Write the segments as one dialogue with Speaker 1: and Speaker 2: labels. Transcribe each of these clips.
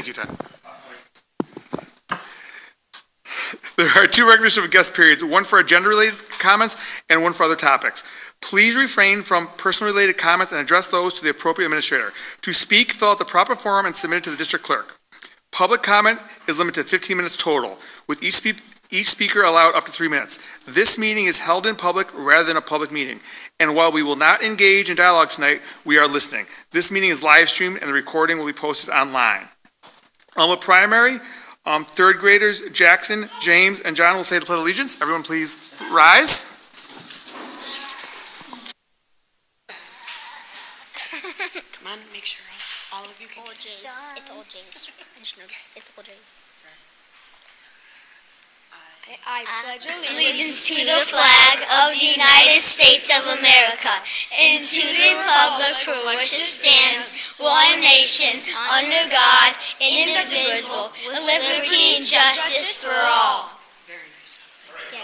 Speaker 1: Thank you, Ted. There are 2 recognition of guest periods, one for agenda-related comments and one for other topics. Please refrain from personal-related comments and address those to the appropriate administrator. To speak, fill out the proper form and submit it to the district clerk. Public comment is limited to 15 minutes total, with each speaker allowed up to 3 minutes. This meeting is held in public rather than a public meeting. And while we will not engage in dialogue tonight, we are listening. This meeting is live streamed and the recording will be posted online. With primary, 3rd graders Jackson, James, and John will say the Pledge of Allegiance. Everyone please rise.
Speaker 2: Come on, make sure all of you can
Speaker 3: get it. It's all J's. It's all J's.
Speaker 4: I pledge
Speaker 3: allegiance to the flag of the United States of America and to the republic for which it stands, one nation, under God, indivisible, with liberty and justice for all.
Speaker 2: Very nice.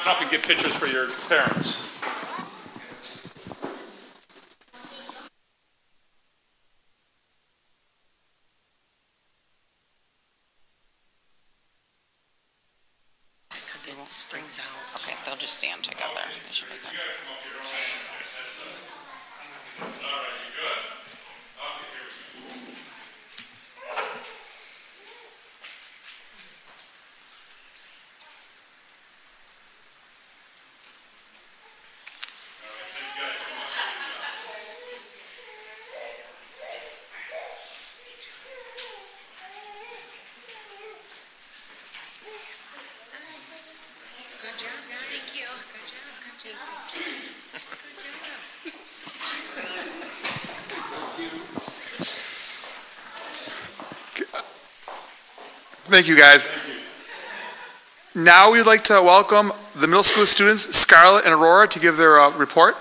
Speaker 1: Come up and get pictures for your parents.
Speaker 2: It springs out. Okay, they'll just stand together. They should be good. Good job, guys. Thank you. Good job. Good job.
Speaker 1: Thank you, guys. Now we'd like to welcome the middle school students, Scarlett and Aurora, to give their report.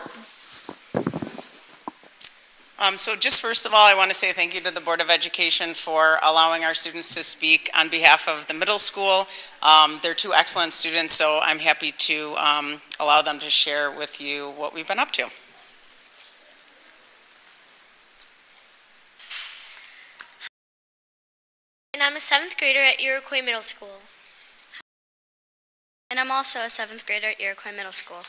Speaker 2: So just first of all, I want to say thank you to the Board of Education for allowing our students to speak on behalf of the middle school. They're 2 excellent students, so I'm happy to allow them to share with you what we've been up to.
Speaker 5: And I'm a 7th grader at Iroquois Middle School.
Speaker 4: And I'm also a 7th grader at Iroquois Middle School.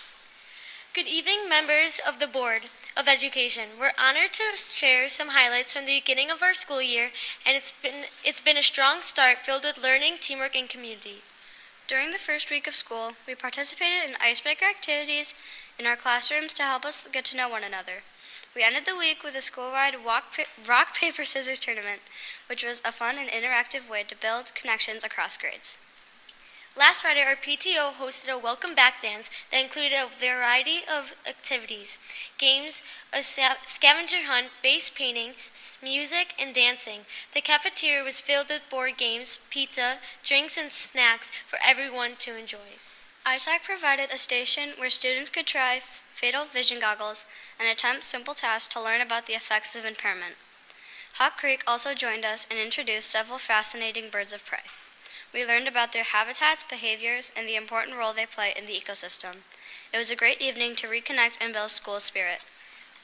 Speaker 5: Good evening, members of the Board of Education. We're honored to share some highlights from the beginning of our school year, and it's been a strong start filled with learning, teamwork, and community.
Speaker 4: During the first week of school, we participated in icebreaker activities in our classrooms to help us get to know one another. We ended the week with a school-wide rock, paper, scissors tournament, which was a fun and interactive way to build connections across grades.
Speaker 5: Last Friday, our PTO hosted a welcome back dance that included a variety of activities, games, a scavenger hunt, base painting, music, and dancing. The cafeteria was filled with board games, pizza, drinks, and snacks for everyone to enjoy.
Speaker 4: ITAC provided a station where students could try fatal vision goggles and attempt simple tasks to learn about the effects of impairment. Hawk Creek also joined us and introduced several fascinating birds of prey. We learned about their habitats, behaviors, and the important role they play in the ecosystem. It was a great evening to reconnect and build school spirit.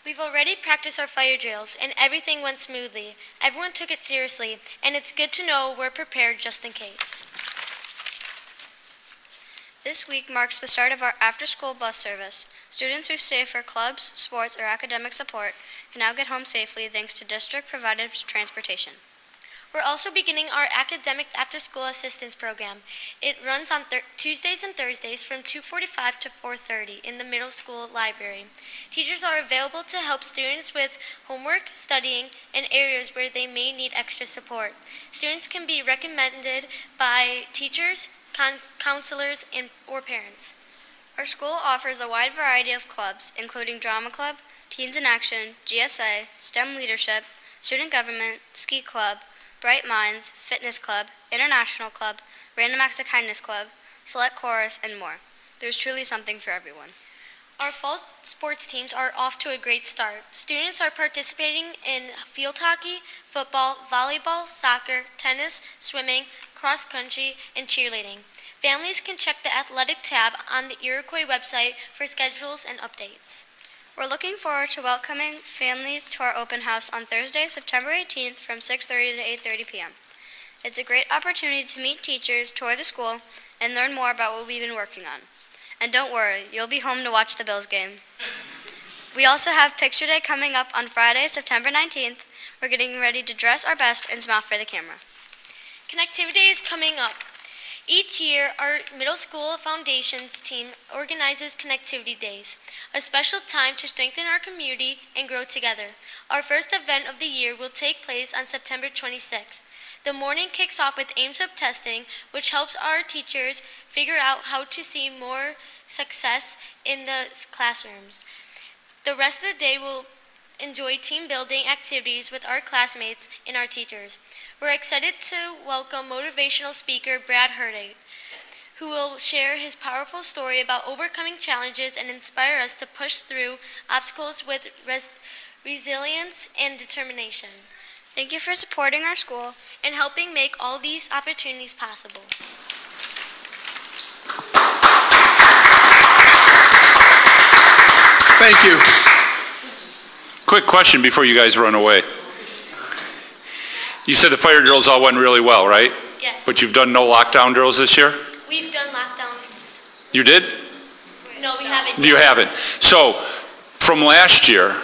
Speaker 5: We've already practiced our fire drills, and everything went smoothly. Everyone took it seriously, and it's good to know we're prepared just in case.
Speaker 4: This week marks the start of our after-school bus service. Students who stay for clubs, sports, or academic support can now get home safely thanks to district-provided transportation.
Speaker 5: We're also beginning our academic after-school assistance program. It runs on Tuesdays and Thursdays from 2:45 to 4:30 in the middle school library. Teachers are available to help students with homework, studying, and areas where they may need extra support. Students can be recommended by teachers, counselors, or parents.
Speaker 4: Our school offers a wide variety of clubs, including Drama Club, Teens in Action, GSA, STEM Leadership, Student Government, Ski Club, Bright Minds, Fitness Club, International Club, Random Acts of Kindness Club, Select Chorus, and more. There's truly something for everyone.
Speaker 5: Our fall sports teams are off to a great start. Students are participating in field hockey, football, volleyball, soccer, tennis, swimming, cross country, and cheerleading. Families can check the athletic tab on the Iroquois website for schedules and updates.
Speaker 4: We're looking forward to welcoming families to our open house on Thursday, September 18th from 6:30 to 8:30 p.m. It's a great opportunity to meet teachers, tour the school, and learn more about what we've been working on. And don't worry, you'll be home to watch the Bills game. We also have Picture Day coming up on Friday, September 19th. We're getting ready to dress our best and smile for the camera.
Speaker 5: Connectivity is coming up. Each year, our middle school foundations team organizes Connectivity Days, a special time to strengthen our community and grow together. Our first event of the year will take place on September 26th. The morning kicks off with AIMSWeb testing, which helps our teachers figure out how to see more success in the classrooms. The rest of the day will enjoy team building activities with our classmates and our teachers. We're excited to welcome motivational speaker Brad Hurdig, who will share his powerful story about overcoming challenges and inspire us to push through obstacles with resilience and determination.
Speaker 4: Thank you for supporting our school
Speaker 5: and helping make all these opportunities possible.
Speaker 1: Thank you.
Speaker 6: Quick question before you guys run away. You said the fire drills all went really well, right?
Speaker 5: Yes.
Speaker 6: But you've done no lockdown drills this year?
Speaker 5: We've done lockdowns.
Speaker 6: You did?
Speaker 5: No, we haven't.
Speaker 6: You haven't. So, from last year,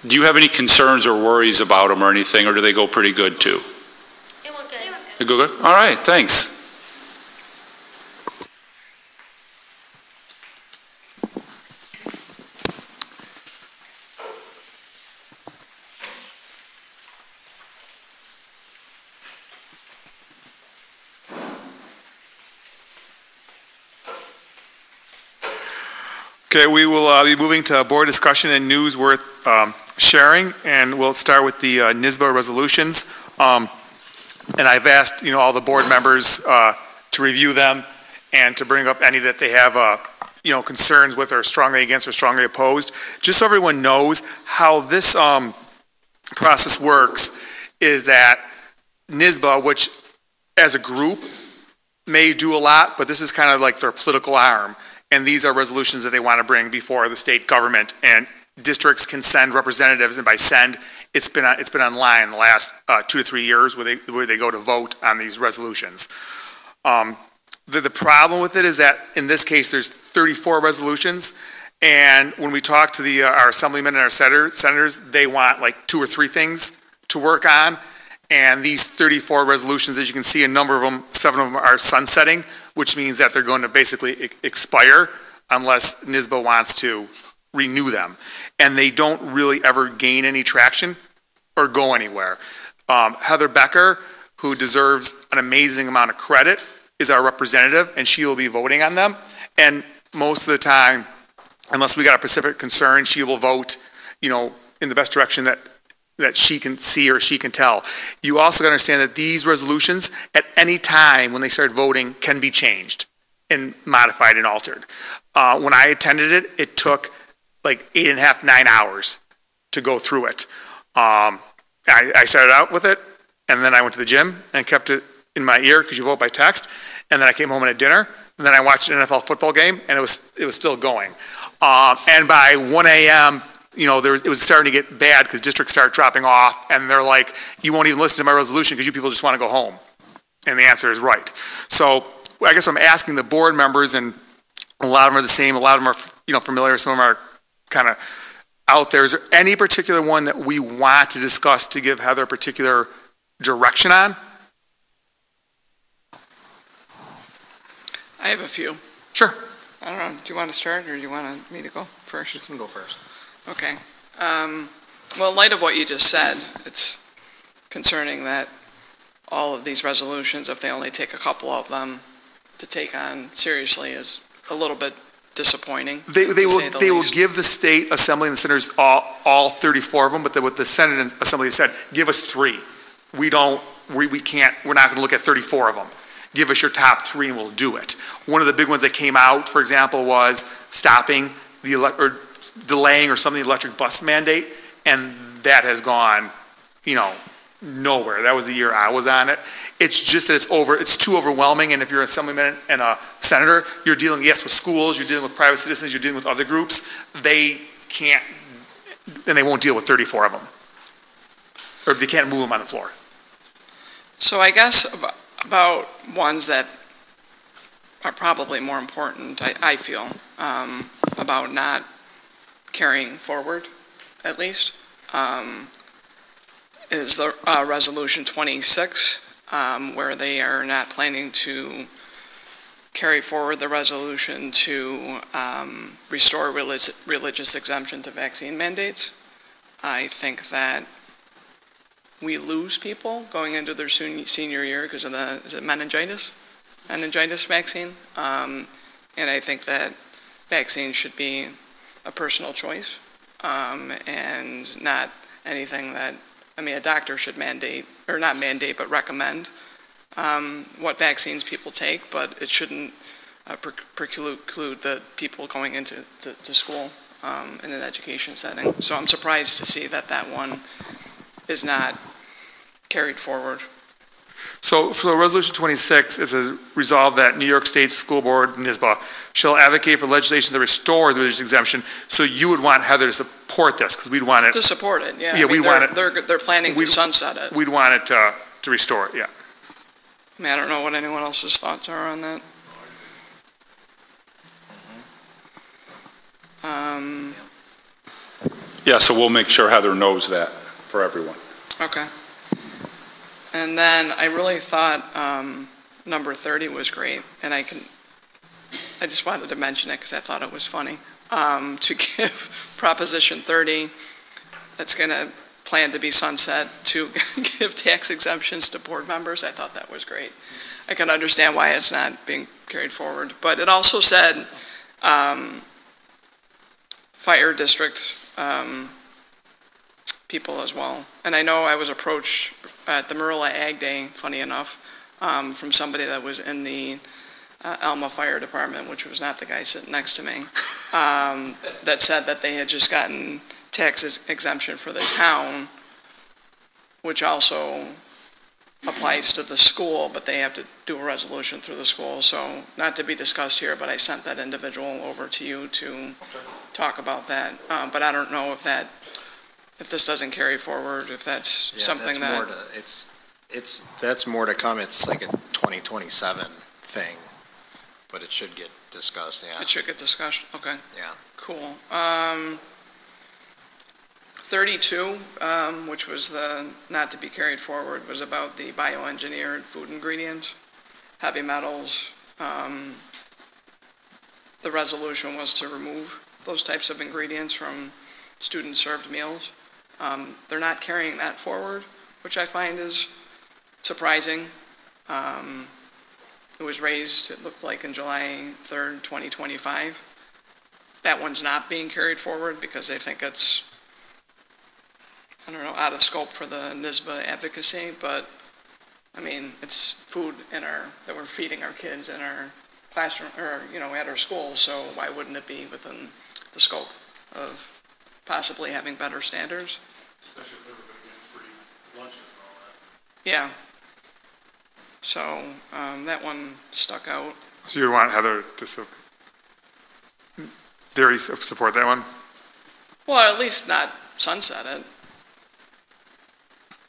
Speaker 6: do you have any concerns or worries about them or anything, or do they go pretty good too?
Speaker 5: It went good.
Speaker 6: They go good? All right, thanks.
Speaker 1: Okay, we will be moving to board discussion and news worth sharing, and we'll start with the NYSSBA resolutions. And I've asked, all the board members to review them and to bring up any that they have, concerns with or strongly against or strongly opposed. Just so everyone knows how this process works is that NYSSBA, which as a group may do a lot, but this is kind of like their political arm. And these are resolutions that they want to bring before the state government, and districts can send representatives. And by send, it's been online the last 2 to 3 years where they go to vote on these resolutions. The problem with it is that in this case there's 34 resolutions, and when we talk to our assemblymen and our senators, they want like 2 or 3 things to work on. And these 34 resolutions, as you can see, a number of them, 7 of them are sunsetting, which means that they're going to basically expire unless NYSSBA wants to renew them. And they don't really ever gain any traction or go anywhere. Heather Becker, who deserves an amazing amount of credit, is our representative, and she will be voting on them. And most of the time, unless we got a specific concern, she will vote, in the best direction that she can see or she can tell. You also got to understand that these resolutions, at any time when they start voting, can be changed and modified and altered. When I attended it, it took like 8.5, 9 hours to go through it. I started out with it, and then I went to the gym and kept it in my ear because you vote by text. And then I came home and had dinner, and then I watched an NFL football game, and it was still going. And by 1 a.m., it was starting to get bad because districts start dropping off, and they're like, you won't even listen to my resolution because you people just want to go home. And the answer is right. So I guess I'm asking the board members, and a lot of them are the same, a lot of them are familiar, some of them are kind of out there. Is there any particular one that we want to discuss to give Heather a particular direction on?
Speaker 7: I have a few.
Speaker 1: Sure.
Speaker 7: I don't know, do you want to start or do you want me to go first?
Speaker 1: You can go first.
Speaker 7: Okay. Well, in light of what you just said, it's concerning that all of these resolutions, if they only take a couple of them to take on seriously, is a little bit disappointing. They
Speaker 1: will give the state assembly and the senators all 34 of them, but what the Senate and Assembly said, give us 3. We're not going to look at 34 of them. Give us your top 3 and we'll do it. One of the big ones that came out, for example, was stopping delaying or something the electric bus mandate, and that has gone, nowhere. That was the year I was on it. It's just that it's too overwhelming, and if you're an assemblyman and a senator, you're dealing, yes, with schools, you're dealing with private citizens, you're dealing with other groups. They can't, and they won't deal with 34 of them. Or they can't move them on the floor.
Speaker 7: So I guess about ones that are probably more important, I feel, about not carrying forward, at least, is the Resolution 26, where they are not planning to carry forward the resolution to restore religious exemption to vaccine mandates. I think that we lose people going into their senior year because of the, is it meningitis vaccine? And I think that vaccines should be a personal choice and not anything that, I mean, a doctor should mandate, or not mandate, but recommend what vaccines people take, but it shouldn't preclude the people going into school in an education setting. So I'm surprised to see that that one is not carried forward.
Speaker 1: So Resolution 26 is a resolve that New York State School Board, NYSBA, shall advocate for legislation to restore the religious exemption. So you would want Heather to support this, because we'd want it.
Speaker 7: To support it, yeah.
Speaker 1: Yeah, we want it.
Speaker 7: They're planning to sunset it.
Speaker 1: We'd want it to restore it, yeah.
Speaker 7: I mean, I don't know what anyone else's thoughts are on that.
Speaker 6: Yeah, so we'll make sure Heather knows that for everyone.
Speaker 7: Okay. And then I really thought number 30 was great, and I just wanted to mention it because I thought it was funny. To give Proposition 30, that's going to plan to be sunset, to give tax exemptions to board members. I thought that was great. I can understand why it's not being carried forward. But it also said fire district people as well. And I know I was approached at the Marilla Ag Day, funny enough, from somebody that was in the Alma Fire Department, which was not the guy sitting next to me, that said that they had just gotten tax exemption for the town, which also applies to the school, but they have to do a resolution through the school. So not to be discussed here, but I sent that individual over to you to talk about that. But I don't know if this doesn't carry forward, if that's something that...
Speaker 8: That's more to come. It's like a 2027 thing, but it should get discussed, yeah.
Speaker 7: It should get discussed, okay.
Speaker 8: Yeah.
Speaker 7: Cool. 32, which was the not to be carried forward, was about the bioengineered food ingredients, heavy metals. The resolution was to remove those types of ingredients from student-served meals. They're not carrying that forward, which I find is surprising. It was raised, it looked like, in July 3rd, 2025. That one's not being carried forward because they think it's, I don't know, out of scope for the NYSBA advocacy, but I mean, it's food that we're feeding our kids in our classroom, or, at our schools, so why wouldn't it be within the scope of possibly having better standards?
Speaker 9: Especially if everybody gets free lunches and all that.
Speaker 7: Yeah. So, that one stuck out.
Speaker 1: So you'd want Heather to support that one?
Speaker 7: Well, at least not sunset it.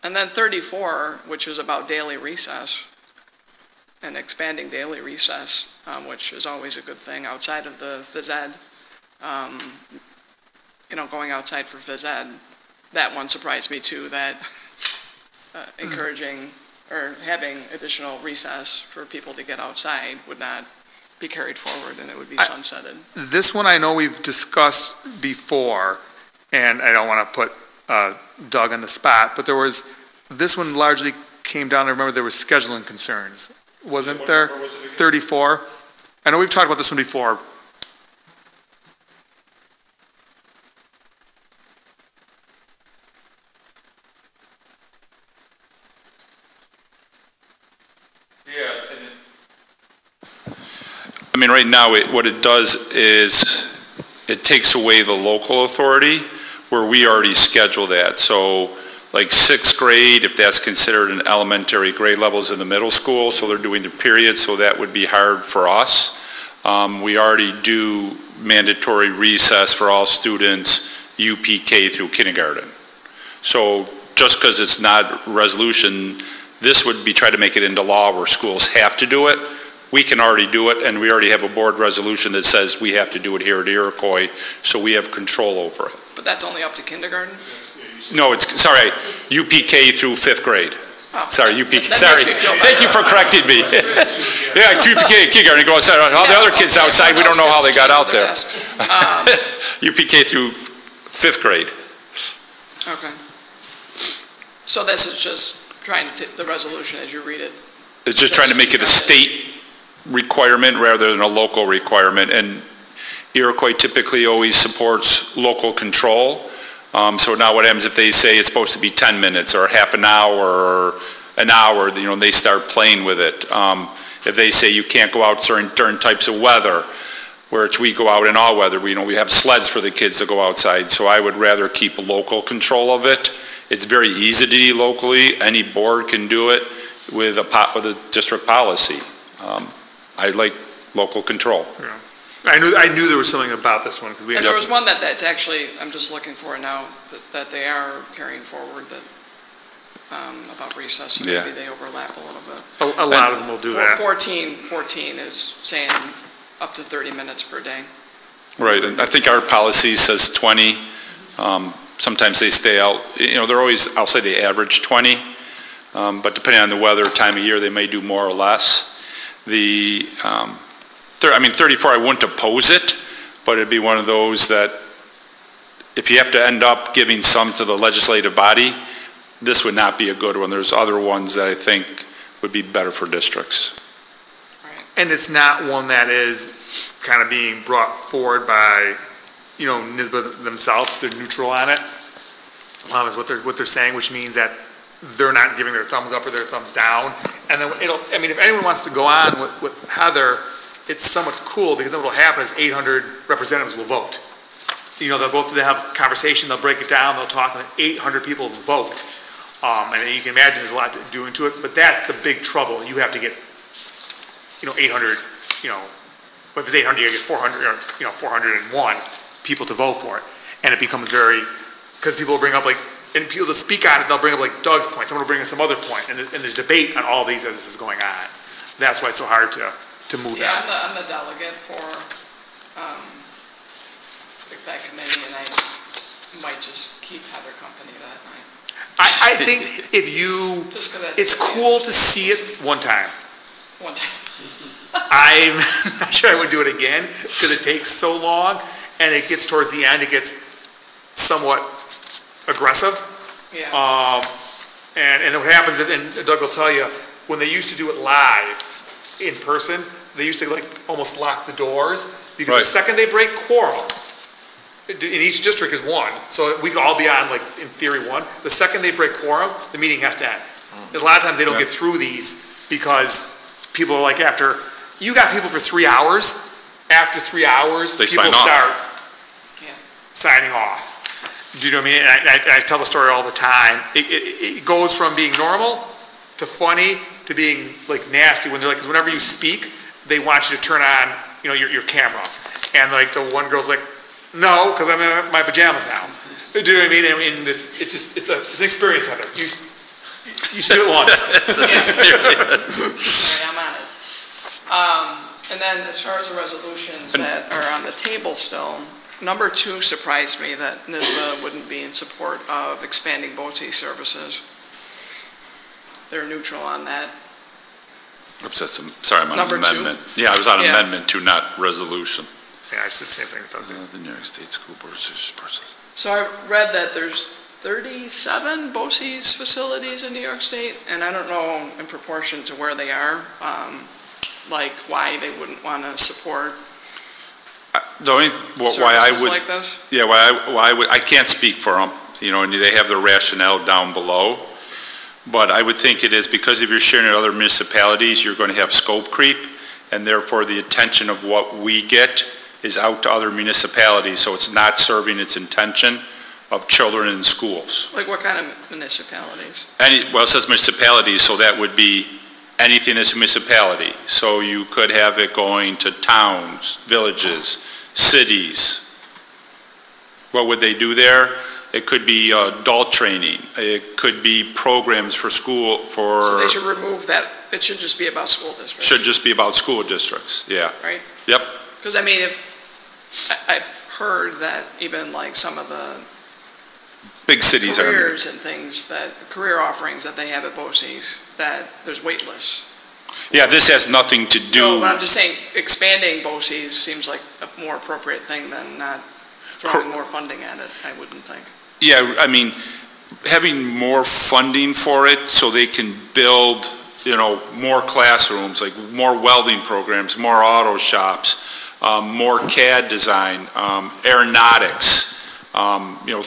Speaker 7: And then 34, which is about daily recess and expanding daily recess, which is always a good thing outside of the phys ed. Going outside for phys ed, that one surprised me too, that encouraging or having additional recess for people to get outside would not be carried forward, and it would be sunsetted.
Speaker 1: This one I know we've discussed before, and I don't want to put Doug on the spot, but this one largely came down, I remember there were scheduling concerns. Wasn't there? 34? I know we've talked about this one before.
Speaker 6: I mean, right now, what it does is it takes away the local authority where we already schedule that. So like 6th grade, if that's considered an elementary grade levels in the middle school, so they're doing the periods, so that would be hard for us. We already do mandatory recess for all students, UPK through kindergarten. So just because it's not resolution This would be try to make it into law where schools have to do it. We can already do it, and we already have a board resolution that says we have to do it here at Iroquois, so we have control over it.
Speaker 7: But that's only up to kindergarten?
Speaker 6: No, it's, sorry, UPK through 5th grade.
Speaker 7: Oh,
Speaker 6: Sorry, UPK,
Speaker 7: that
Speaker 6: sorry.
Speaker 7: makes me feel
Speaker 6: Thank you for correcting me. Yeah, UPK, kindergarten, go outside. All the other kids outside, we don't know how they got out there. UPK through 5th grade.
Speaker 7: Okay. So this is just trying to, the resolution as you read it?
Speaker 6: It's just trying to make it a state requirement rather than a local requirement. And Iroquois typically always supports local control. So now what happens if they say it's supposed to be 10 minutes or half an hour or an hour, you know, they start playing with it. If they say you can't go out during types of weather, where we go out in all weather, we have sleds for the kids to go outside. So I would rather keep local control of it. It's very easy to do locally. Any board can do it with a district policy. I like local control.
Speaker 1: Yeah. I knew there was something about this one because we.
Speaker 7: And there was one that's actually, I'm just looking for it now, that they are carrying forward that about recess. So
Speaker 6: Yeah.
Speaker 7: maybe they overlap a little bit.
Speaker 1: A lot of them will do that.
Speaker 7: 14 is saying up to 30 minutes per day.
Speaker 6: Right, and I think our policy says 20. Sometimes they stay out, they're always, I'll say they average 20, but depending on the weather, time of year, they may do more or less. 34, I wouldn't oppose it, but it'd be one of those that if you have to end up giving some to the legislative body, this would not be a good one. There's other ones that I think would be better for districts.
Speaker 1: And it's not one that is kind of being brought forward by, NISBA themselves. They're neutral on it, is what they're saying, which means that they're not giving their thumbs up or their thumbs down. And then if anyone wants to go on with Heather, it's somewhat cool because then what'll happen is 800 representatives will vote. They'll have a conversation, they'll break it down, they'll talk, and 800 people vote. And you can imagine there's a lot doing to it, but that's the big trouble. You have to get 800, but if it's 800, you get 400, 401 people to vote for it. And it becomes because people will bring up and people to speak on it, they'll bring up Doug's point, someone will bring up some other point, and there's debate on all these as this is going on. That's why it's so hard to move that.
Speaker 7: Yeah, I'm the delegate for that committee, and I might just keep Heather company that night.
Speaker 1: I think it's cool to see it one time.
Speaker 7: One time.
Speaker 1: I'm not sure I would do it again because it takes so long and it gets towards the end, it gets somewhat aggressive.
Speaker 7: Yeah.
Speaker 1: And what happens, and Doug will tell you, when they used to do it live in person, they used to almost lock the doors because the second they break quorum, in each district is one, so we could all be on in theory one. The second they break quorum, the meeting has to end. A lot of times they don't get through these because people are you got people for 3 hours. After 3 hours, people start signing off. Do you know what I mean? And I tell the story all the time. It goes from being normal to funny to being nasty when they're because whenever you speak, they want you to turn on your camera. And the one girl's no, because I'm in my pajamas now. Do you know what I mean? It's an experience, Heather. You should do it once.
Speaker 7: It's an experience. Okay, I'm on it. And then as far as the resolutions that are on the table still, number 2 surprised me that NISBA wouldn't be in support of expanding BOE services. They're neutral on that.
Speaker 6: Oops, sorry, I'm on
Speaker 7: Number
Speaker 6: amendment.
Speaker 7: 2?
Speaker 6: Yeah, I was on amendment 2, not resolution.
Speaker 1: Yeah, I said the same thing.
Speaker 6: The New York State School Board Association.
Speaker 7: So I read that there's 37 BOCES facilities in New York State, and I don't know in proportion to where they are, why they wouldn't want to support
Speaker 6: why I would,
Speaker 7: like this?
Speaker 6: Yeah, I can't speak for them, and they have the rationale down below. But I would think it is because if you're sharing with other municipalities, you're going to have scope creep, and therefore the attention of what we get is out to other municipalities, so it's not serving its intention of children in schools.
Speaker 7: Like what kind of municipalities?
Speaker 6: Well, it says municipalities, so that would be anything that's a municipality. So you could have it going to towns, villages, cities. What would they do there? It could be adult training. It could be programs for school, for...
Speaker 7: So they should remove that, it should just be about school districts.
Speaker 6: Should just be about school districts, yeah.
Speaker 7: Right?
Speaker 6: Yep.
Speaker 7: Because I mean, I've heard that even like some of the
Speaker 6: Big cities are...
Speaker 7: careers and things, that career offerings that they have at BOCES, that there's wait lists.
Speaker 6: Yeah, this has nothing to do...
Speaker 7: No, but I'm just saying, expanding BOCES seems like a more appropriate thing than not throwing more funding at it, I wouldn't think.
Speaker 6: Yeah, I mean, having more funding for it so they can build, more classrooms, like more welding programs, more auto shops, more CAD design, aeronautics,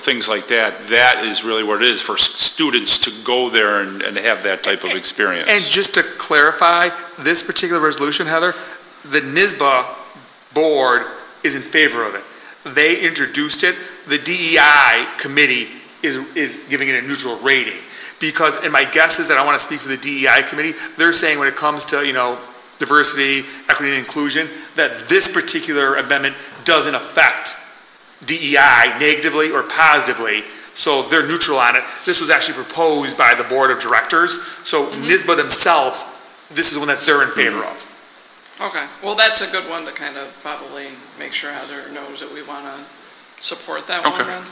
Speaker 6: things like that. That is really what it is for students to go there and have that type of experience.
Speaker 1: And just to clarify, this particular resolution, Heather, the NYSBA board is in favor of it. They introduced it. The DEI committee is giving it a neutral rating. Because, and my guess is that I want to speak for the DEI committee, they're saying when it comes to, diversity, equity, and inclusion, that this particular amendment doesn't affect DEI negatively or positively, so they're neutral on it. This was actually proposed by the board of directors, so NYSBA themselves, this is one that they're in favor of.
Speaker 7: Okay, well, that's a good one to kind of probably make sure Heather knows that we want to support that one then.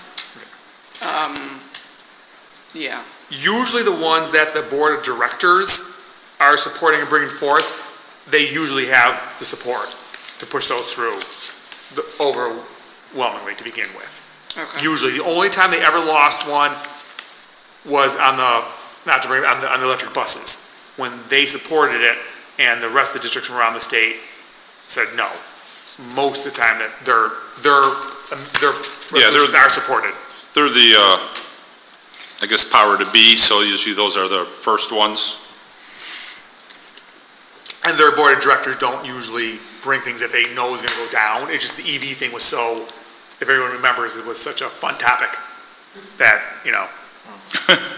Speaker 7: Yeah.
Speaker 1: Usually the ones that the board of directors are supporting and bringing forth, they usually have the support to push those through overwhelmingly to begin with.
Speaker 7: Okay.
Speaker 1: Usually, the only time they ever lost one was on the electric buses, when they supported it and the rest of the districts from around the state said no. Most of the time that their resolutions are supported.
Speaker 6: They're the, I guess, power to be, so usually those are the first ones.
Speaker 1: And their board of directors don't usually bring things that they know is going to go down. It's just the EV thing was so, if everyone remembers, it was such a fun topic that,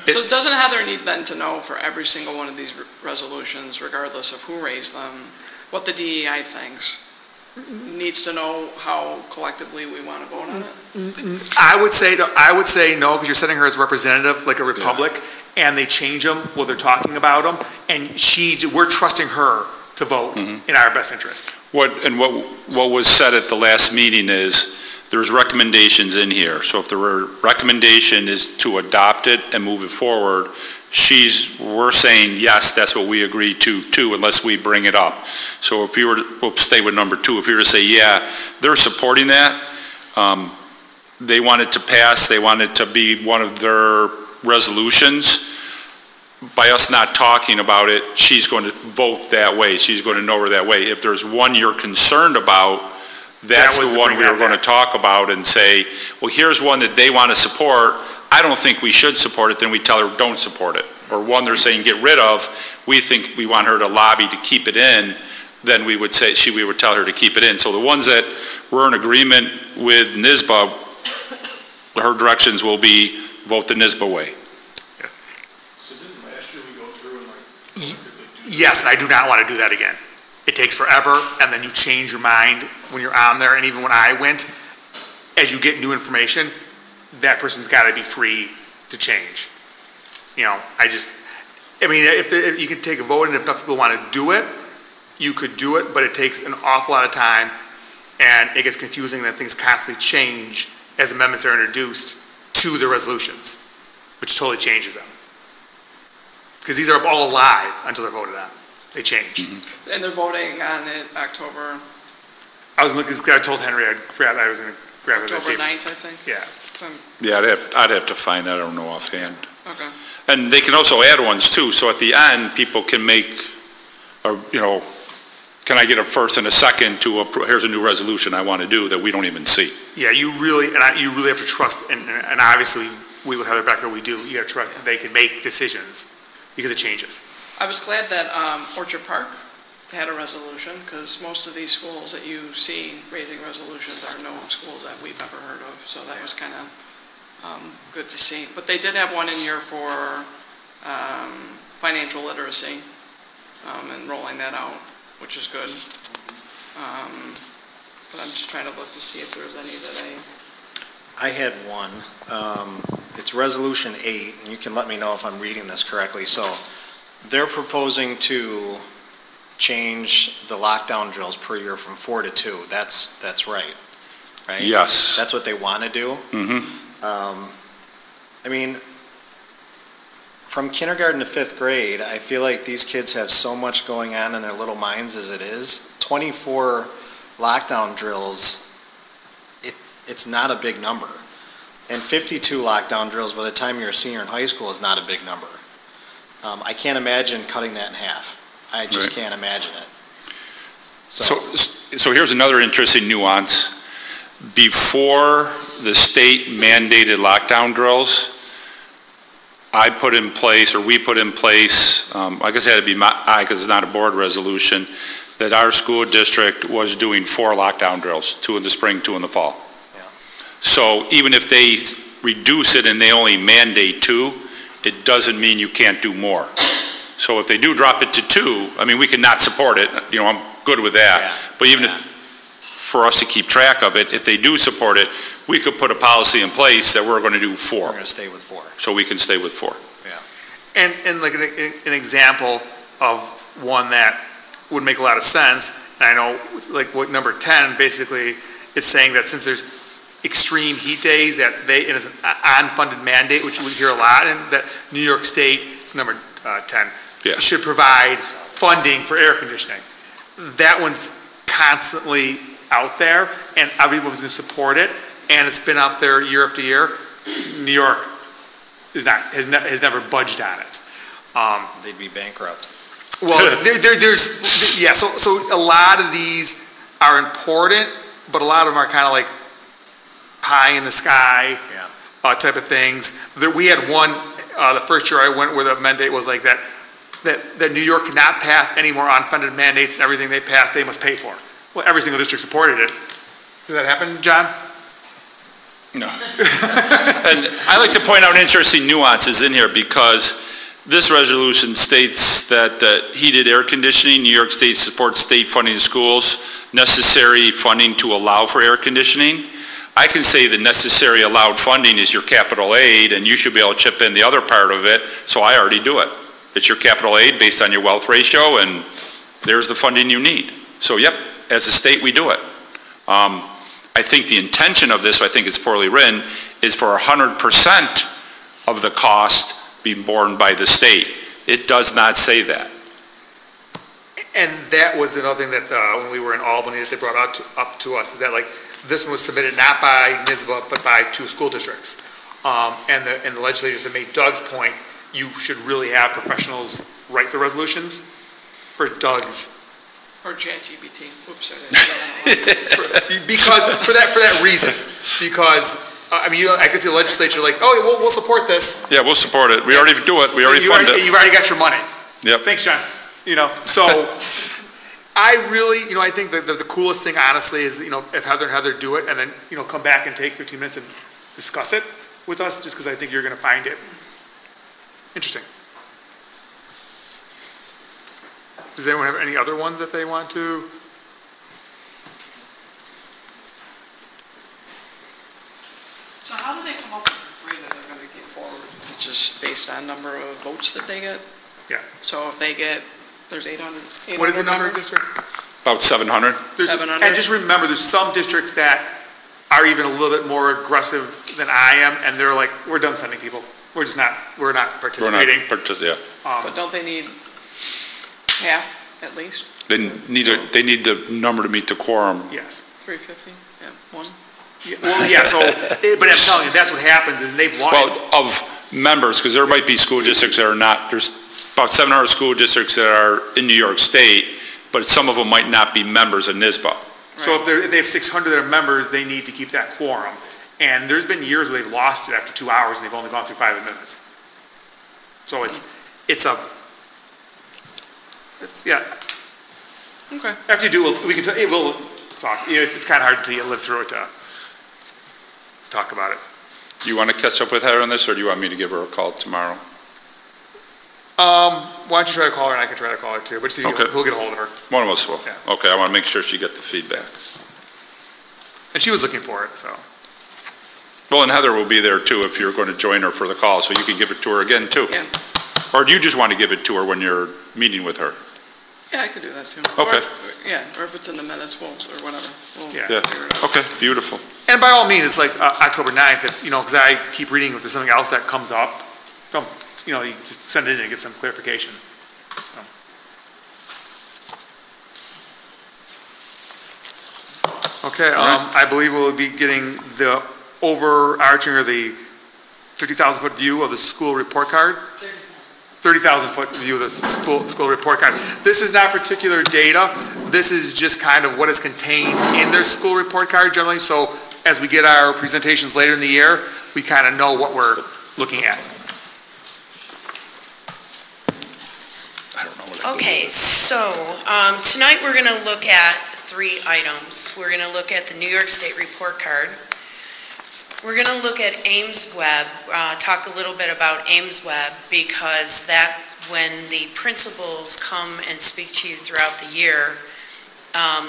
Speaker 7: So doesn't Heather need then to know for every single one of these resolutions, regardless of who raised them, what the DEI thinks? Needs to know how collectively we want to vote on it?
Speaker 1: I would say no, because you're setting her as a representative, like a republic, and they change them while they're talking about them, and we're trusting her to vote in our best interest.
Speaker 6: What was said at the last meeting is there's recommendations in here. So if the recommendation is to adopt it and move it forward, we're saying, yes, that's what we agree to too, unless we bring it up. So if we'll stay with number 2, if you were to say, yeah, they're supporting that, they want it to pass, they want it to be one of their resolutions, by us not talking about it, she's going to vote that way, she's going to know her that way. If there's one you're concerned about, that's the one we were going to talk about and say, well, here's one that they want to support. I don't think we should support it, then we tell her don't support it. Or one they're saying get rid of, we think we want her to lobby to keep it in, then we would say, we would tell her to keep it in. So the ones that we're in agreement with NYSBA, her directions will be vote the NYSBA way.
Speaker 9: So didn't last year we go through and
Speaker 1: Yes, and I do not want to do that again. It takes forever, and then you change your mind when you're on there, and even when I went, as you get new information, that person's got to be free to change. If you could take a vote, and if enough people want to do it, you could do it, but it takes an awful lot of time, and it gets confusing that things constantly change as amendments are introduced to the resolutions, which totally changes them. Because these are all live until they're voted on. They change.
Speaker 7: And they're voting on it October...
Speaker 1: I was looking, I told Henry I was going to grab it.
Speaker 7: October 9th, I think?
Speaker 1: Yeah.
Speaker 6: Yeah, I'd have to find that, I don't know offhand.
Speaker 7: Okay.
Speaker 6: And they can also add ones too, so at the end, people can make, can I get a first and a second to, here's a new resolution I want to do that we don't even see.
Speaker 1: Yeah, you really have to trust, and obviously, we with Heather Becker, we do, you got to trust that they can make decisions, because it changes.
Speaker 7: I was glad that Orchard Park had a resolution, because most of these schools that you see raising resolutions are no schools that we've ever heard of, so that was kind of good to see. But they did have one in here for financial literacy and rolling that out, which is good. But I'm just trying to look to see if there's any that
Speaker 8: I had one. It's Resolution 8, and you can let me know if I'm reading this correctly. So they're proposing to change the lockdown drills per year from 4 to 2. That's right, right?
Speaker 6: Yes.
Speaker 8: That's what they want to do? I mean, from kindergarten to 5th grade, I feel like these kids have so much going on in their little minds as it is. 24 lockdown drills, it's not a big number. And 52 lockdown drills by the time you're a senior in high school is not a big number. I can't imagine cutting that in half. I just can't imagine it.
Speaker 6: So here's another interesting nuance. Before the state mandated lockdown drills, I put in place, or we put in place, I guess it had to be I, because it's not a board resolution, that our school district was doing 4 lockdown drills, 2 in the spring, 2 in the fall.
Speaker 8: Yeah.
Speaker 6: So even if they reduce it and they only mandate 2, it doesn't mean you can't do more. So if they do drop it to 2, I mean, we can not support it, you know, I'm good with that.
Speaker 8: Yeah.
Speaker 6: But even if, for us to keep track of it, if they do support it, we could put a policy in place that we're going to do 4.
Speaker 8: We're going to stay with 4.
Speaker 6: So we can stay with 4.
Speaker 1: And like an example of one that would make a lot of sense, and I know like what number 10 basically is saying that since there's extreme heat days that it is an unfunded mandate, which we hear a lot, and that New York State, it's number 10, should provide funding for air conditioning. That one's constantly out there, and everyone's going to support it, and it's been out there year after year. New York has never budged on it.
Speaker 8: They'd be bankrupt.
Speaker 1: Well, so a lot of these are important, but a lot of them are kind of like pie in the sky type of things. We had one, the first year I went where the mandate was like that New York cannot pass any more unfunded mandates, and everything they pass, they must pay for. Well, every single district supported it. Did that happen, John?
Speaker 6: No. And I like to point out interesting nuances in here, because this resolution states that heated air conditioning, New York State supports state funding of schools, necessary funding to allow for air conditioning. I can say the necessary allowed funding is your capital aid, and you should be able to chip in the other part of it, so I already do it. It's your capital aid based on your wealth ratio, and there's the funding you need. So yep, as a state, we do it. I think the intention of this, I think it's poorly written, is for 100% of the cost being borne by the state. It does not say that.
Speaker 1: And that was another thing that when we were in Albany that they brought up to us, is that like this one was submitted not by NYSBA but by 2 school districts. And the legislators have made Doug's point, you should really have professionals write the resolutions for Doug's.
Speaker 7: Or ChatGPT. Oops,
Speaker 1: Because for that reason, because I mean, I could see the legislature like, oh, we'll support this.
Speaker 6: Yeah, we'll support it. We already do it. We already fund it.
Speaker 1: You've already got your money.
Speaker 6: Yep.
Speaker 1: Thanks, John. You know, so I really, I think that the coolest thing, honestly, is if Heather do it, and then come back and take 15 minutes and discuss it with us, just because I think you're going to find it interesting. Does anyone have any other ones that they want to?
Speaker 7: So how do they come up with the 3 that they're going to get forward? It's just based on number of votes that they get?
Speaker 1: Yeah.
Speaker 7: So if they get, there's 800.
Speaker 1: What is the number of district?
Speaker 6: About 700.
Speaker 7: 700.
Speaker 1: And just remember, there's some districts that are even a little bit more aggressive than I am, and they're like, we're done sending people. We're not participating.
Speaker 7: But don't they need half at least?
Speaker 6: They need the number to meet the quorum.
Speaker 1: Yes.
Speaker 7: 350? Yeah, 1?
Speaker 1: Yeah, well, yeah, so, but I'm telling you, that's what happens, is they've lost.
Speaker 6: Well, of members, because there might be school districts that are not, there's about 700 school districts that are in New York State, but some of them might not be members of NYSBA.
Speaker 1: So if they have 600 that are members, they need to keep that quorum. And there's been years where they've lost it after 2 hours and they've only gone through 5 amendments. So yeah.
Speaker 7: Okay.
Speaker 1: After you do, we'll talk. It's kind of hard until you live through it to talk about it.
Speaker 6: Do you want to catch up with her on this, or do you want me to give her a call tomorrow?
Speaker 1: Why don't you try to call her, and I can try to call her too. But see,
Speaker 6: Okay.
Speaker 1: We'll get a hold of her.
Speaker 6: One of us will.
Speaker 1: Yeah.
Speaker 6: Okay, I want to make sure she get the feedback.
Speaker 1: And she was looking for it, so.
Speaker 6: Well, and Heather will be there too if you're going to join her for the call, so you can give it to her again too.
Speaker 7: Yeah.
Speaker 6: Or do you just want to give it to her when you're meeting with her?
Speaker 7: Yeah, I could do that too.
Speaker 6: Okay.
Speaker 7: Or if it's in the minutes, or whatever. We'll
Speaker 1: Yeah.
Speaker 7: figure it out.
Speaker 6: Okay, beautiful.
Speaker 1: And by all means, it's like October 9th, if, because I keep reading if there's something else that comes up, don't, you just send it in and get some clarification. Okay, I believe we'll be getting the overarching or the 50,000-foot view of the school report card. 30,000-foot view of the school report card. This is not particular data. This is just kind of what is contained in their school report card generally. So as we get our presentations later in the year, we kind of know what we're looking at.
Speaker 6: I don't know what I did.
Speaker 2: Okay, so tonight we're going to look at 3 items. We're going to look at the New York State report card. We're going to look at Ames Web, talk a little bit about Ames Web, because that, when the principals come and speak to you throughout the year,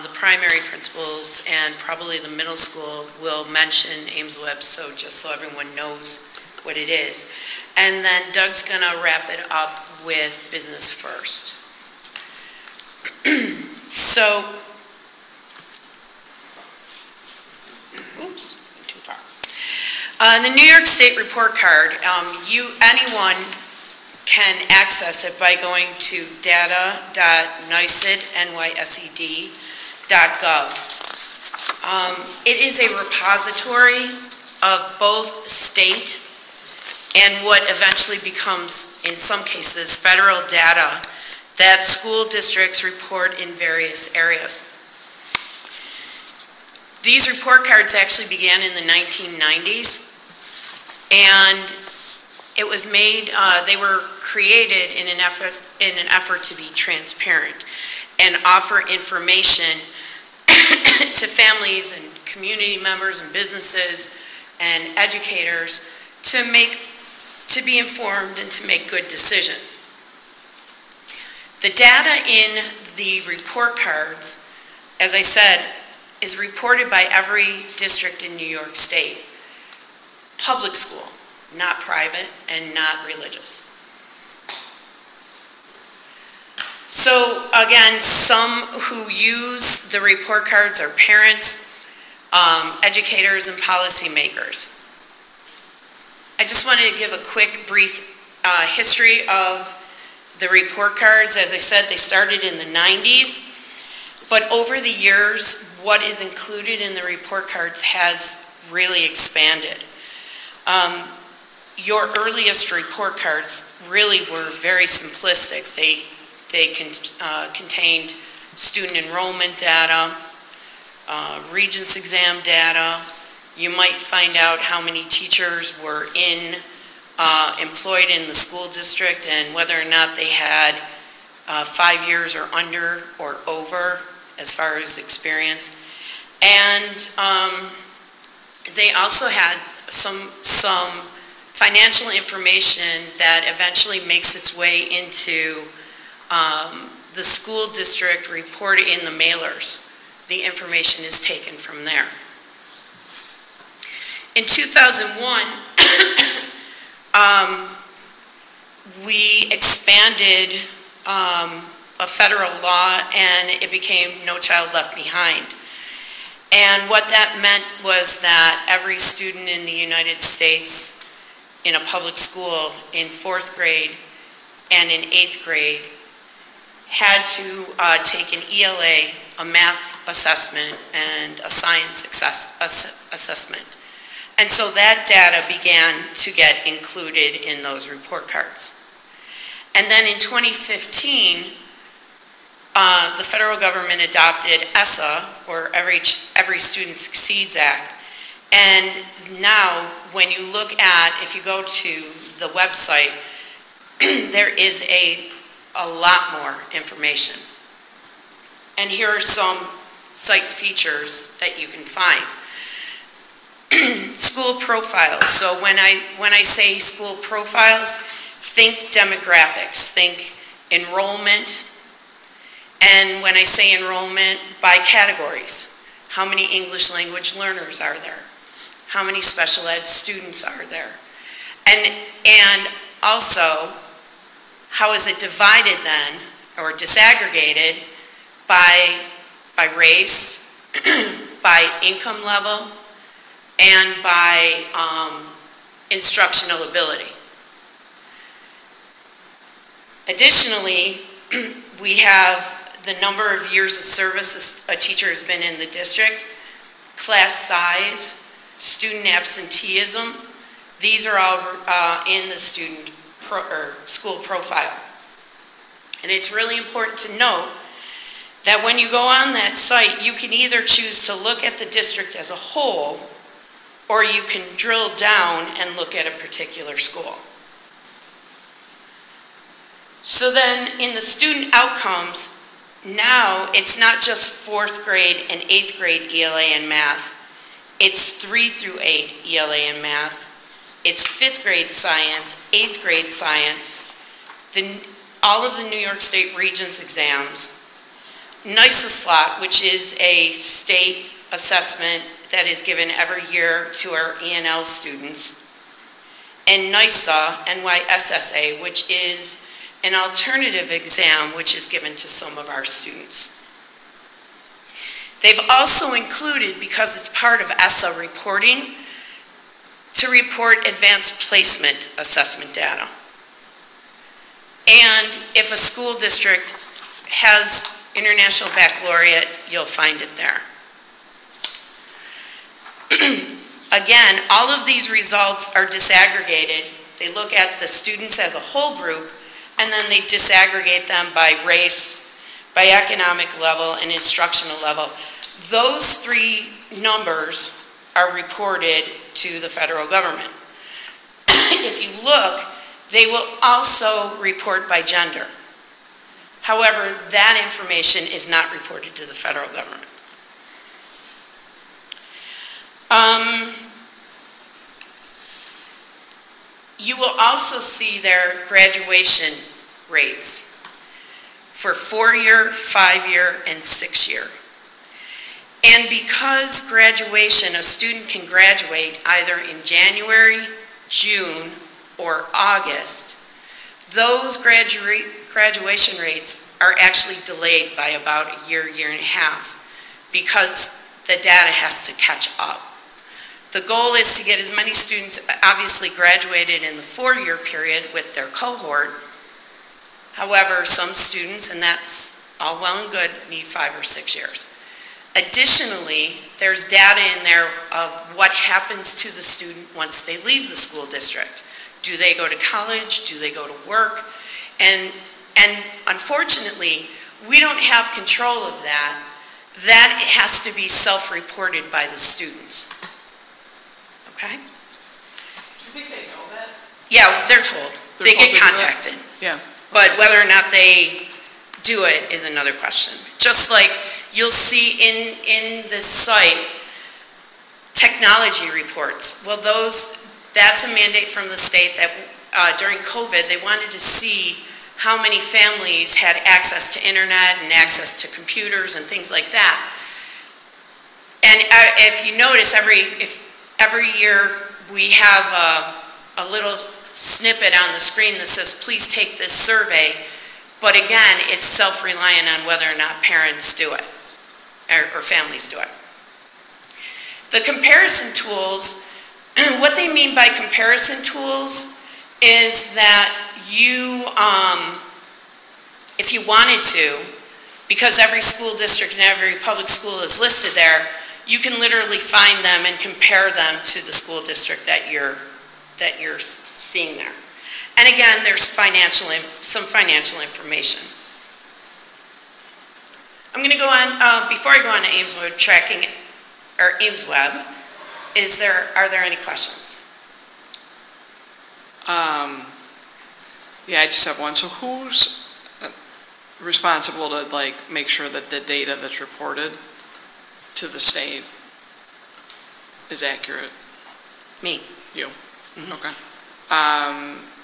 Speaker 2: the primary principals and probably the middle school will mention Ames Web, so just so everyone knows what it is. And then Doug's going to wrap it up with Business First. So, oops, too far. The New York State report card, anyone can access it by going to data.nysed.gov. It is a repository of both state and what eventually becomes, in some cases, federal data that school districts report in various areas. These report cards actually began in the 1990s, and it was made, they were created in an effort to be transparent and offer information to families and community members and businesses and educators to be informed and to make good decisions. The data in the report cards, as I said, is reported by every district in New York State. Public school, not private and not religious. So again, some who use the report cards are parents, educators, and policymakers. I just wanted to give a quick, brief history of the report cards. As I said, they started in the 90s, but over the years, what is included in the report cards has really expanded. Your earliest report cards really were very simplistic. They contained student enrollment data, Regents exam data. You might find out how many teachers were employed in the school district and whether or not they had 5 years or under or over as far as experience. And they also had some financial information that eventually makes its way into the school district report in the mailers. The information is taken from there. In 2001, we expanded a federal law and it became No Child Left Behind. And what that meant was that every student in the United States in a public school in 4th grade and in 8th grade had to take an ELA, a math assessment, and a science assessment. And so that data began to get included in those report cards. And then in 2015, the federal government adopted ESSA, or Every Student Succeeds Act. And now, when you look at, if you go to the website, there is a lot more information. And here are some site features that you can find. School profiles. So when I say school profiles, think demographics, think enrollment. And when I say enrollment, by categories. How many English language learners are there?
Speaker 10: how many special ed students are there? And also, how is it divided then, or disaggregated by race, by income level, and by instructional ability? Additionally, we have the number of years of service a teacher has been in the district, class size, student absenteeism. These are all in the school profile. And it's really important to note that when you go on that site, you can either choose to look at the district as a whole, or you can drill down and look at a particular school. So then in the student outcomes, now it's not just 4th grade and 8th grade ELA and math. It's 3 through 8 ELA and math. It's 5th grade science, 8th grade science, all of the New York State Regents exams, NYSA slot, which is a state assessment that is given every year to our E&L students, and NYSA, NYSSA, which is an alternative exam which is given to some of our students. They've also included, because it's part of ESSA reporting, to report advanced placement assessment data. And if a school district has International Baccalaureate, you'll find it there. Again, all of these results are disaggregated. They look at the students as a whole group, and then they disaggregate them by race, by economic level, and instructional level. Those 3 numbers are reported to the federal government. If you look, they will also report by gender. However, that information is not reported to the federal government. You will also see their graduation rates for 4-year, 5-year, and 6-year. And because graduation, a student can graduate either in January, June, or August, those graduation rates are actually delayed by about a year, year and a half, because the data has to catch up. The goal is to get as many students obviously graduated in the 4-year period with their cohort. However, some students, and that's all well and good, need 5 or 6 years. Additionally, there's data in there of what happens to the student once they leave the school district. Do they go to college? Do they go to work? And unfortunately, we don't have control of that. That has to be self-reported by the students. Okay?
Speaker 7: Do you think they know that?
Speaker 10: Yeah, they're told. They get contacted.
Speaker 7: Yeah.
Speaker 10: But whether or not they do it is another question. Just like you'll see in this site, technology reports. Well, that's a mandate from the state that during COVID, they wanted to see how many families had access to internet and access to computers and things like that. And if you notice, every year we have a little snippet on the screen that says, please take this survey. But again, it's self-reliant on whether or not parents do it or families do it. The comparison tools, what they mean by comparison tools is that you, if you wanted to, because every school district and every public school is listed there, you can literally find them and compare them to the school district that you're seeing there. And again, there's some financial information. I'm going to go on, before I go on to AIMSweb tracking, or AIMSweb, are there any questions?
Speaker 7: Yeah, I just have one. So who's responsible to make sure that the data that's reported to the state is accurate?
Speaker 10: Me.
Speaker 7: You? Mm-hmm. Okay.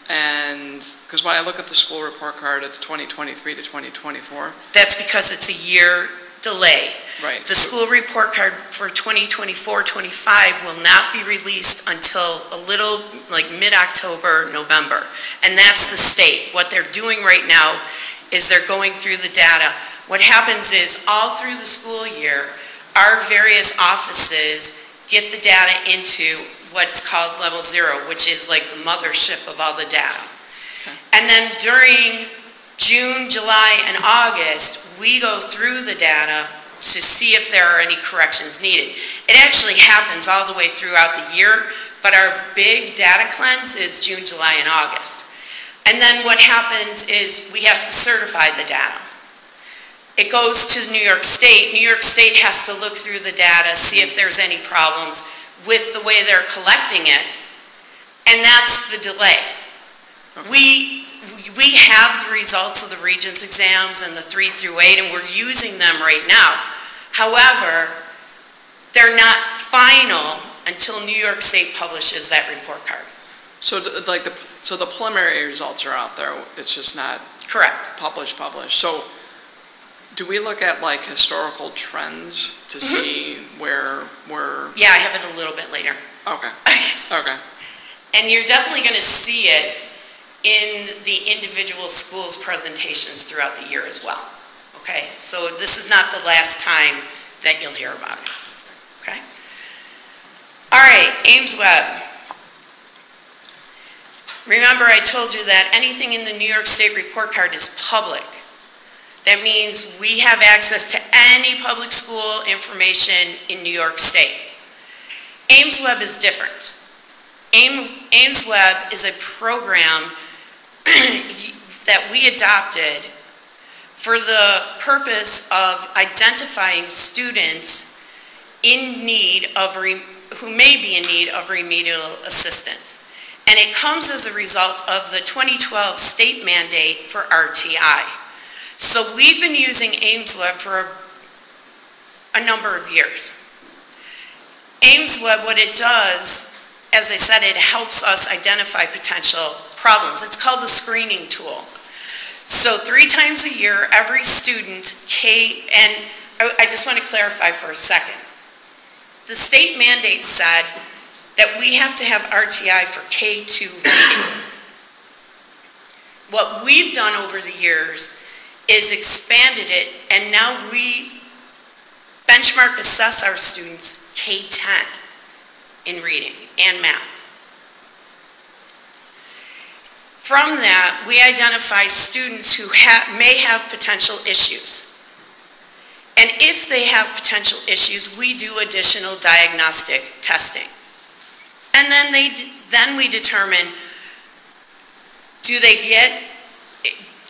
Speaker 7: And because when I look at the school report card, it's 2023 to 2024.
Speaker 10: That's because it's a year delay.
Speaker 7: Right.
Speaker 10: The school report card for 2024-25 will not be released until a little, like mid-October, November. And that's the state. What they're doing right now is they're going through the data. What happens is all through the school year, our various offices get the data into what's called level 0, which is like the mothership of all the data.
Speaker 7: Okay.
Speaker 10: And then during June, July, and August, we go through the data to see if there are any corrections needed. It actually happens all the way throughout the year, but our big data cleanse is June, July, and August. And then what happens is we have to certify the data. It goes to New York State. New York State has to look through the data, see if there's any problems with the way they're collecting it, and that's the delay.
Speaker 7: Okay.
Speaker 10: We have the results of the Regents exams and the 3 through 8, and we're using them right now. However, they're not final until New York State publishes that report card.
Speaker 7: So the preliminary results are out there, it's just not
Speaker 10: Correct.
Speaker 7: published. So do we look at like historical trends to see where we're...
Speaker 10: Yeah, I have it a little bit later.
Speaker 7: Okay, okay.
Speaker 10: And you're definitely going to see it in the individual schools' presentations throughout the year as well. Okay, so this is not the last time that you'll hear about it. Okay? All right, Ames Web. Remember, I told you that anything in the New York State report card is public. That means we have access to any public school information in New York State. Ames Web is different. Ames Web is a program that we adopted for the purpose of identifying students in need of who may be in need of remedial assistance. And it comes as a result of the 2012 state mandate for RTI. So we've been using Ames Web for a number of years. Ames Web, what it does, as I said, it helps us identify potential problems. It's called the screening tool. So 3 times a year, every student, and I just want to clarify for a second. The state mandate said that we have to have RTI for K2 reading. What we've done over the years is expanded it, and now we benchmark assess our students K10 in reading and math. From that, we identify students who may have potential issues. And if they have potential issues, we do additional diagnostic testing. And then we determine,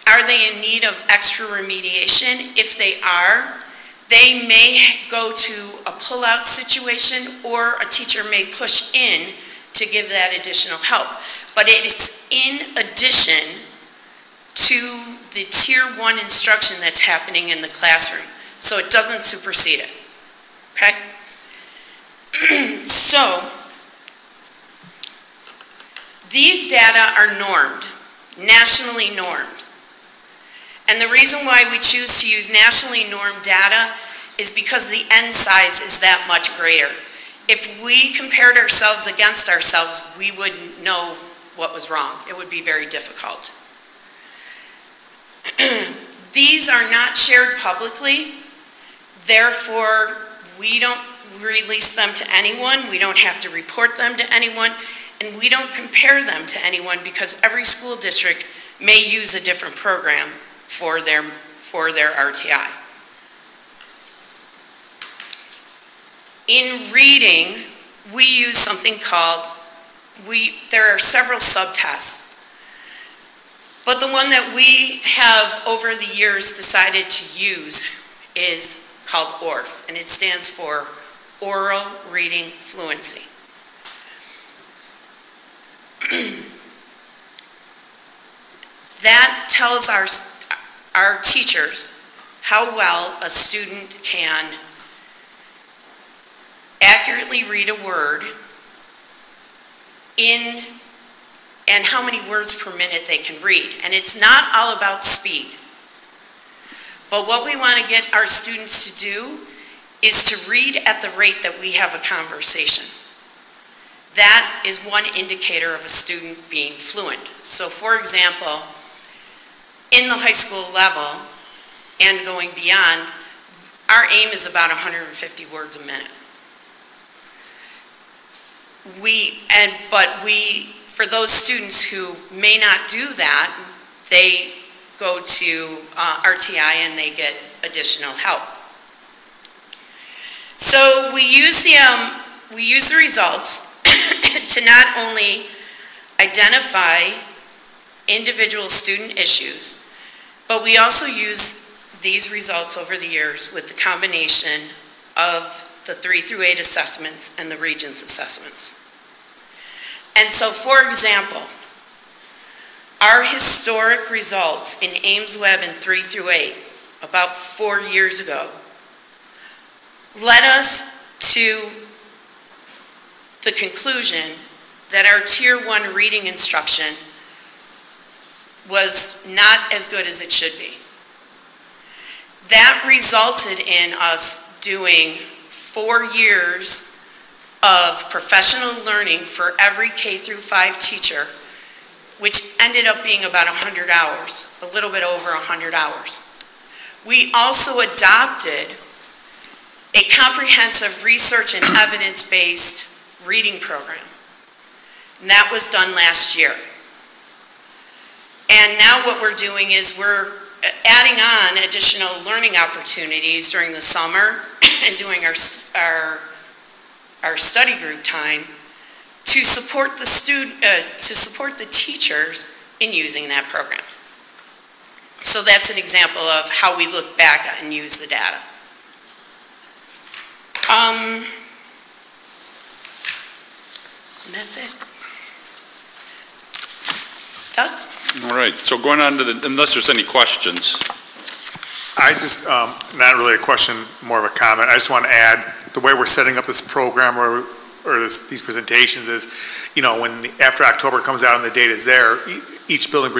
Speaker 10: are they in need of extra remediation? If they are, they may go to a pull-out situation, or a teacher may push in to give that additional help. But it's in addition to the Tier 1 instruction that's happening in the classroom. So it doesn't supersede it, okay? So, these data are normed, nationally normed. And the reason why we choose to use nationally normed data is because the N size is that much greater. If we compared ourselves against ourselves, we wouldn't know what was wrong. It would be very difficult. These are not shared publicly, therefore we don't release them to anyone, we don't have to report them to anyone, and we don't compare them to anyone because every school district may use a different program for their RTI. In reading, we use something called, there are several subtests, but the one that we have over the years decided to use is called ORF, and it stands for Oral Reading Fluency. That tells our teachers how well a student can accurately read a word and how many words per minute they can read. And it's not all about speed. But what we want to get our students to do is to read at the rate that we have a conversation. That is one indicator of a student being fluent. So for example, in the high school level and going beyond, our aim is about 150 words a minute. For those students who may not do that, they go to RTI and they get additional help. So we use the results to not only identify individual student issues, but we also use these results over the years with the combination of the 3 through 8 assessments and the Regents assessments. And so, for example, our historic results in Ames Web in 3 through 8, about 4 years ago, led us to the conclusion that our Tier 1 reading instruction was not as good as it should be. That resulted in us doing 4 years of professional learning for every K through 5 teacher, which ended up being about 100 hours, a little bit over 100 hours. We also adopted a comprehensive research and evidence-based reading program, and that was done last year. And now what we're doing is we're adding on additional learning opportunities during the summer and doing our study group time to support the teachers in using that program. So that's an example of how we look back and use the data. And that's it. Doug?
Speaker 6: All right, so going on to unless there's any questions.
Speaker 1: I just, not really a question, more of a comment. I just want to add, the way we're setting up this program or these presentations is, you know, after October comes out and the data is there, each building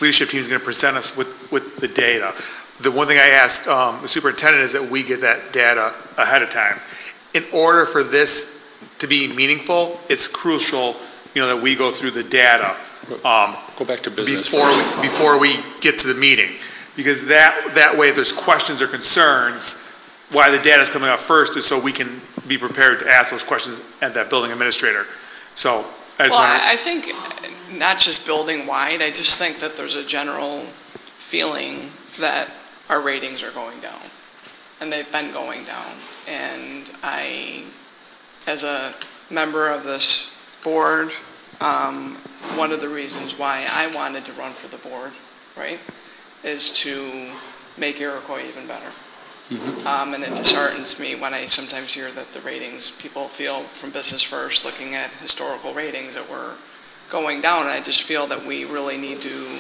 Speaker 1: leadership team is going to present us with the data. The one thing I asked the superintendent is that we get that data ahead of time. In order for this to be meaningful, it's crucial, you know, that we go through the data.
Speaker 6: Go back to business
Speaker 1: before we get to the meeting, because that way if there's questions or concerns, why the data is coming out first is so we can be prepared to ask those questions at that building administrator. So
Speaker 7: I think not just building wide, I just think that there's a general feeling that our ratings are going down, and they've been going down. And I, as a member of this board, one of the reasons why I wanted to run for the board, right, is to make Iroquois even better. Mm-hmm. And it disheartens me when I sometimes hear that the ratings, people feel from Business First, looking at historical ratings, that we're going down. And I just feel that we really need to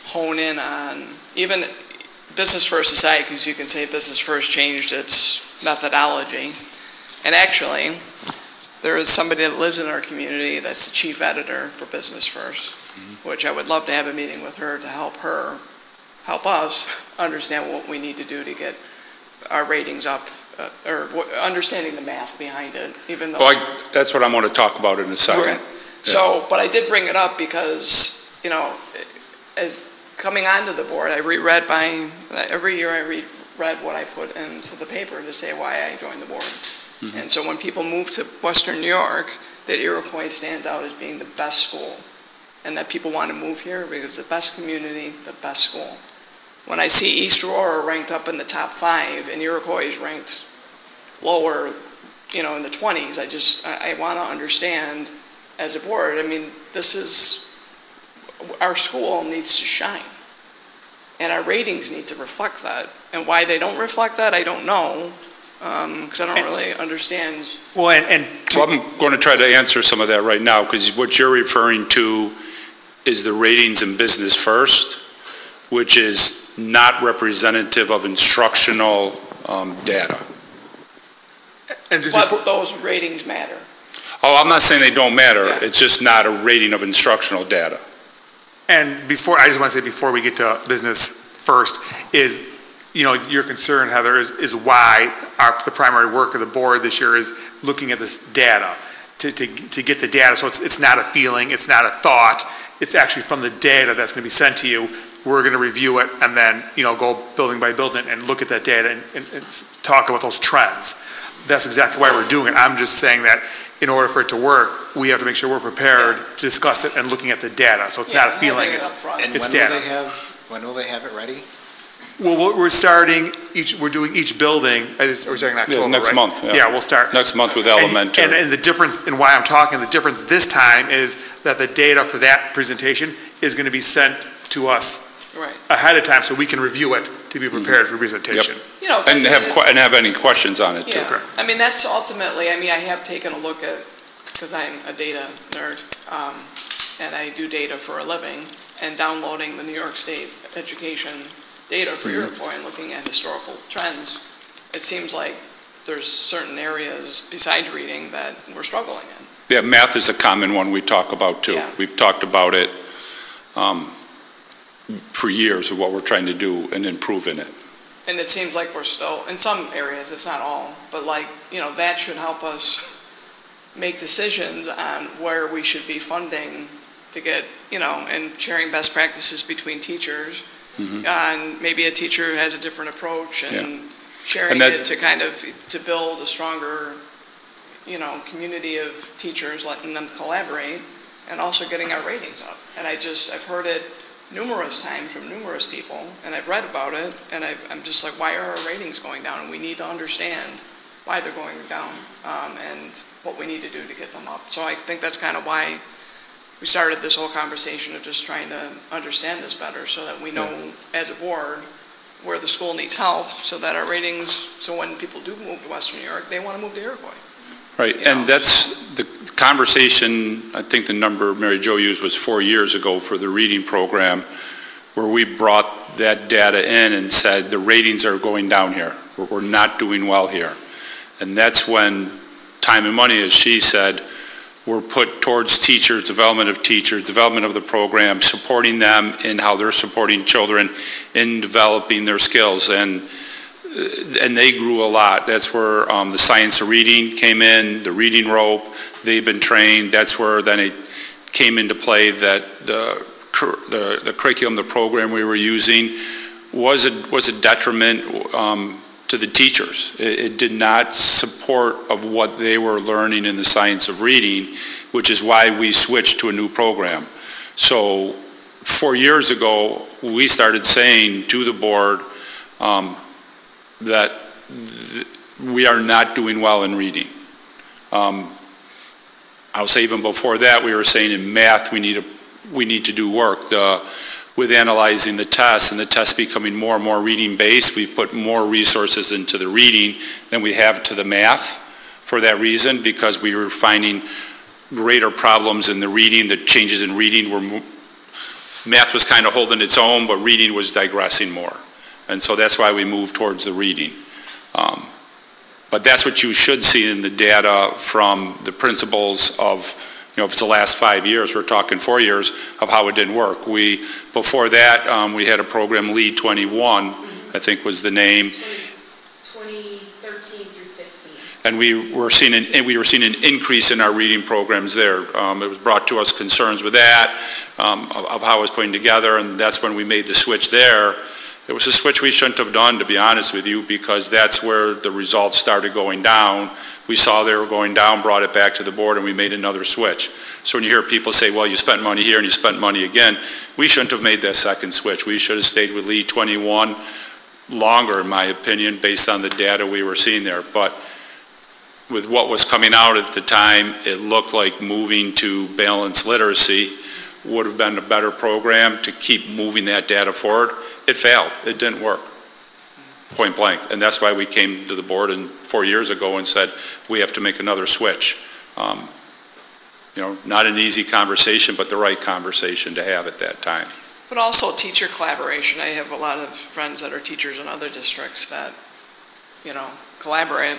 Speaker 7: hone in on, even Business First aside, because you can say Business First changed its methodology. And actually, there is somebody that lives in our community that's the chief editor for Business First, which I would love to have a meeting with her to help us understand what we need to do to get our ratings up, or understanding the math behind it, even though...
Speaker 6: Well, that's what I'm going to talk about in a second.
Speaker 7: Right. Yeah. So, but I did bring it up because, you know, as coming onto the board, I reread every year I read what I put into the paper to say why I joined the board. Mm-hmm. And so when people move to Western New York, that Iroquois stands out as being the best school, and that people want to move here because the best community, the best school. When I see East Aurora ranked up in the top 5 and Iroquois is ranked lower, you know, in the 20s, I want to understand as a board, I mean, our school needs to shine. And our ratings need to reflect that. And why they don't reflect that, I don't know. Because I don't really understand.
Speaker 6: Well, I'm going to try to answer some of that right now, because what you're referring to is the ratings in Business First, which is not representative of instructional data.
Speaker 7: And but those ratings matter.
Speaker 6: Oh, I'm not saying they don't matter.
Speaker 7: Yeah.
Speaker 6: It's just not a rating of instructional data.
Speaker 1: And I just want to say before we get to Business First is, your concern, Heather, is why the primary work of the board this year is looking at this data, to get the data. So it's not a feeling, it's not a thought, it's actually from the data that's going to be sent to you. We're going to review it and then, go building by building and look at that data and talk about those trends. That's exactly why we're doing it. I'm just saying that in order for it to work, we have to make sure we're prepared to discuss it and looking at the data. So it's not a feeling, it's data.
Speaker 8: When will they have it ready?
Speaker 1: Well, we're doing each building, we're starting in October,
Speaker 6: next
Speaker 1: right?
Speaker 6: month.
Speaker 1: Yeah, we'll start.
Speaker 6: Next month with elementary.
Speaker 1: And the difference, and why I'm talking, the difference this time is that the data for that presentation is going to be sent to us ahead of time so we can review it to be prepared for presentation.
Speaker 6: Yep. And have any questions on it too.
Speaker 7: Yeah. I mean, that's ultimately, I have taken a look at, because I'm a data nerd, and I do data for a living, and downloading the New York State education data for Iroquois and looking at historical trends, it seems like there's certain areas besides reading that we're struggling in.
Speaker 6: Yeah, math is a common one we talk about too. Yeah. We've talked about it for years of what we're trying to do and improve in it.
Speaker 7: And it seems like we're still, in some areas, it's not all, but that should help us make decisions on where we should be funding to get, and sharing best practices between teachers. And maybe a teacher has a different approach and sharing it to kind of, to build a stronger, community of teachers, letting them collaborate and also getting our ratings up. And I've heard it numerous times from numerous people, and I've read about it, and I'm just like, why are our ratings going down? And we need to understand why they're going down and what we need to do to get them up. So I think that's kind of why we started this whole conversation of just trying to understand this better so that we know as a board where the school needs help so that our ratings, so when people do move to Western New York, they want to move to Iroquois.
Speaker 6: Right, and that's the conversation, I think the number Mary Jo used was 4 years ago for the reading program, where we brought that data in and said the ratings are going down here. We're not doing well here. And that's when time and money, as she said, were put towards teachers, development of the program, supporting them in how they're supporting children in developing their skills. And they grew a lot. That's where the science of reading came in, the reading rope, they've been trained. That's where then it came into play that the curriculum, the program we were using was a detriment to the teachers. It did not support of what they were learning in the science of reading, which is why we switched to a new program. So 4 years ago, we started saying to the board that we are not doing well in reading. I'll say even before that, we were saying in math, we need to do work. With analyzing the tests and the tests becoming more and more reading based, we've put more resources into the reading than we have to the math for that reason, because we were finding greater problems in the reading, the changes in reading were, math was kind of holding its own, but reading was digressing more. And so that's why we moved towards the reading. But that's what you should see in the data from the principles of, if it's the last 5 years, we're talking 4 years of how it didn't work. Before that, we had a program, Lead 21, I think was the name.
Speaker 10: 2013 through 15.
Speaker 6: And we were seeing an increase in our reading programs there. It was brought to us concerns with that, of how it was putting together, and that's when we made the switch there. It was a switch we shouldn't have done, to be honest with you, because that's where the results started going down. We saw they were going down, brought it back to the board, and we made another switch. So when you hear people say, well, you spent money here and you spent money again, we shouldn't have made that second switch. We should have stayed with Lead 21 longer, in my opinion, based on the data we were seeing there. But with what was coming out at the time, it looked like moving to balanced literacy would have been a better program to keep moving that data forward. It failed. It didn't work, point blank. And that's why we came to the board 4 years ago and said, we have to make another switch. Not an easy conversation, but the right conversation to have at that time.
Speaker 7: But also teacher collaboration. I have a lot of friends that are teachers in other districts that, collaborate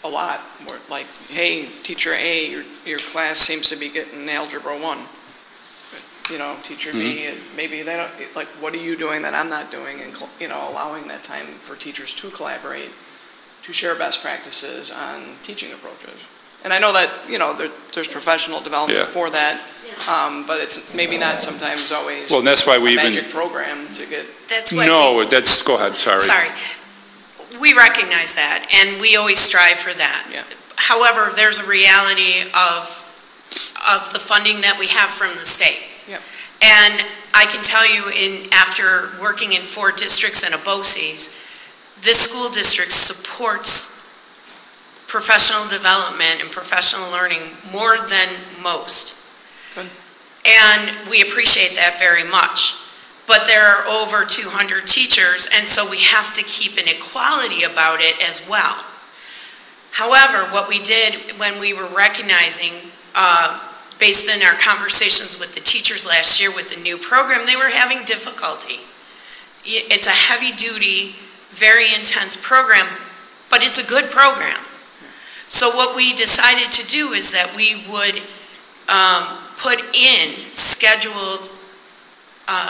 Speaker 7: a lot. We're like, hey, teacher A, your class seems to be getting Algebra 1. teacher B, and maybe they don't, like, what are you doing that I'm not doing? And, allowing that time for teachers to collaborate, to share best practices on teaching approaches. And I know that, there's professional development for that, but it's maybe not sometimes always
Speaker 6: Well, and that's why we
Speaker 7: a magic program to get.
Speaker 10: That's what
Speaker 6: No, go ahead, sorry.
Speaker 10: Sorry. We recognize that, and we always strive for that.
Speaker 7: Yeah.
Speaker 10: However, there's a reality of the funding that we have from the state.
Speaker 7: Yep.
Speaker 10: And I can tell you, after working in 4 districts and a BOCES, this school district supports professional development and professional learning more than most.
Speaker 7: Good.
Speaker 10: And we appreciate that very much. But there are over 200 teachers, and so we have to keep an equality about it as well. However, what we did when we were recognizing, based on our conversations with the teachers last year with the new program, they were having difficulty. It's a heavy-duty, very intense program, but it's a good program. So what we decided to do is that we would put in scheduled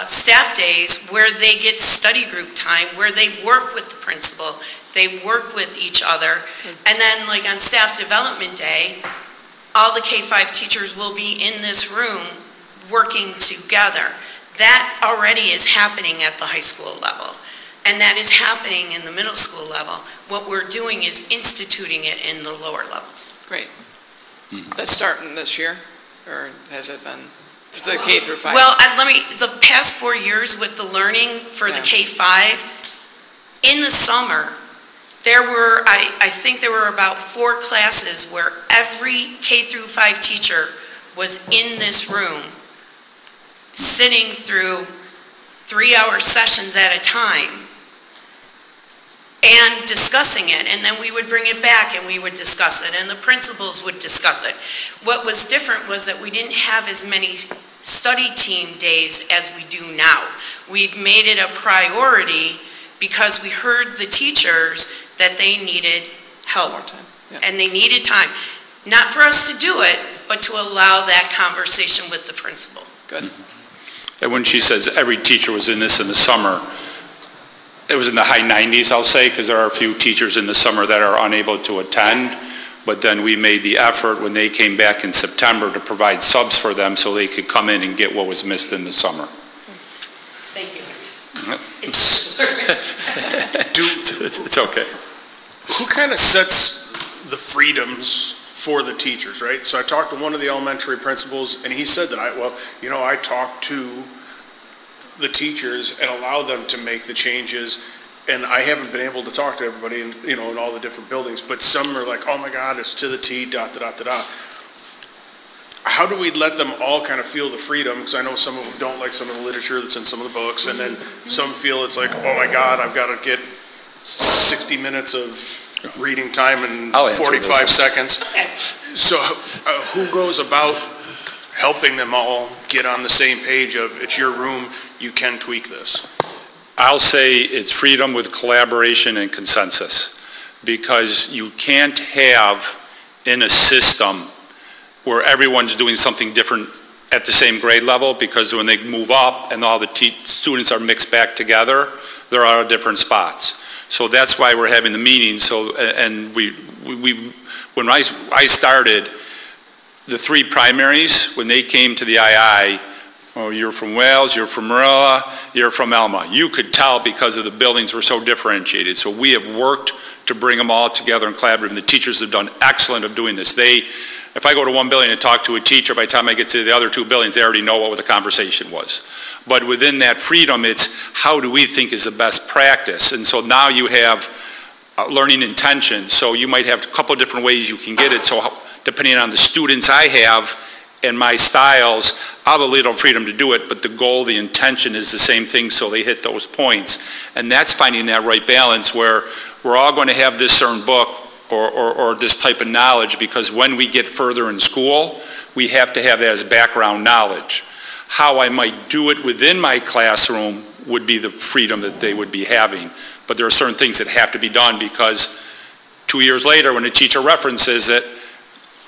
Speaker 10: staff days where they get study group time, where they work with the principal, they work with each other, and then like on staff development day, all the K-5 teachers will be in this room working together. That already is happening at the high school level, and that is happening in the middle school level. What we're doing is instituting it in the lower levels.
Speaker 7: Great. That's starting this year, or has it been? The K through 5.
Speaker 10: Well, the past 4 years with the learning for the K-5, in the summer, there were, I think there were about 4 classes where every K through 5 teacher was in this room, sitting through 3-hour sessions at a time and discussing it, and then we would bring it back and we would discuss it, and the principals would discuss it. What was different was that we didn't have as many study team days as we do now. We've made it a priority because we heard the teachers that they needed help.
Speaker 7: More time. Yeah.
Speaker 10: And they needed time. Not for us to do it, but to allow that conversation with the principal.
Speaker 7: Good.
Speaker 6: And when she says every teacher was in this in the summer, it was in the high 90s, I'll say, because there are a few teachers in the summer that are unable to attend. But then we made the effort when they came back in September to provide subs for them so they could come in and get what was missed in the summer.
Speaker 10: Thank you.
Speaker 6: It's okay.
Speaker 9: Who kind of sets the freedoms for the teachers, right? So I talked to one of the elementary principals, and he said that I talk to the teachers and allow them to make the changes. And I haven't been able to talk to everybody in all the different buildings, but some are like, oh my God, it's to the T, ... How do we let them all kind of feel the freedom? Because I know some of them don't like some of the literature that's in some of the books, and then some feel it's like, oh my God, I've got to get 60 minutes of reading time in 45 seconds.
Speaker 10: Okay.
Speaker 9: So who goes about helping them all get on the same page of, it's your room, you can tweak this?
Speaker 6: I'll say it's freedom with collaboration and consensus, because you can't have in a system where everyone's doing something different at the same grade level, because when they move up and all the students are mixed back together, they're out of different spots. So that's why we're having the meetings. So, and when I started, the 3 primaries, when they came to the II, oh, you're from Wales, you're from Marilla, you're from Elma. You could tell because of the buildings were so differentiated. So we have worked to bring them all together and collaborate, and the teachers have done excellent of doing this. If I go to one building and talk to a teacher, by the time I get to the other 2 buildings, they already know what the conversation was. But within that freedom, it's how do we think is the best practice? And so now you have learning intention. So you might have a couple of different ways you can get it. So depending on the students I have and my styles, I'll have a little freedom to do it, but the goal, the intention is the same thing, so they hit those points. And that's finding that right balance where we're all going to have this certain book or this type of knowledge, because when we get further in school, we have to have that as background knowledge. How I might do it within my classroom would be the freedom that they would be having. But there are certain things that have to be done, because 2 years later, when a teacher references it,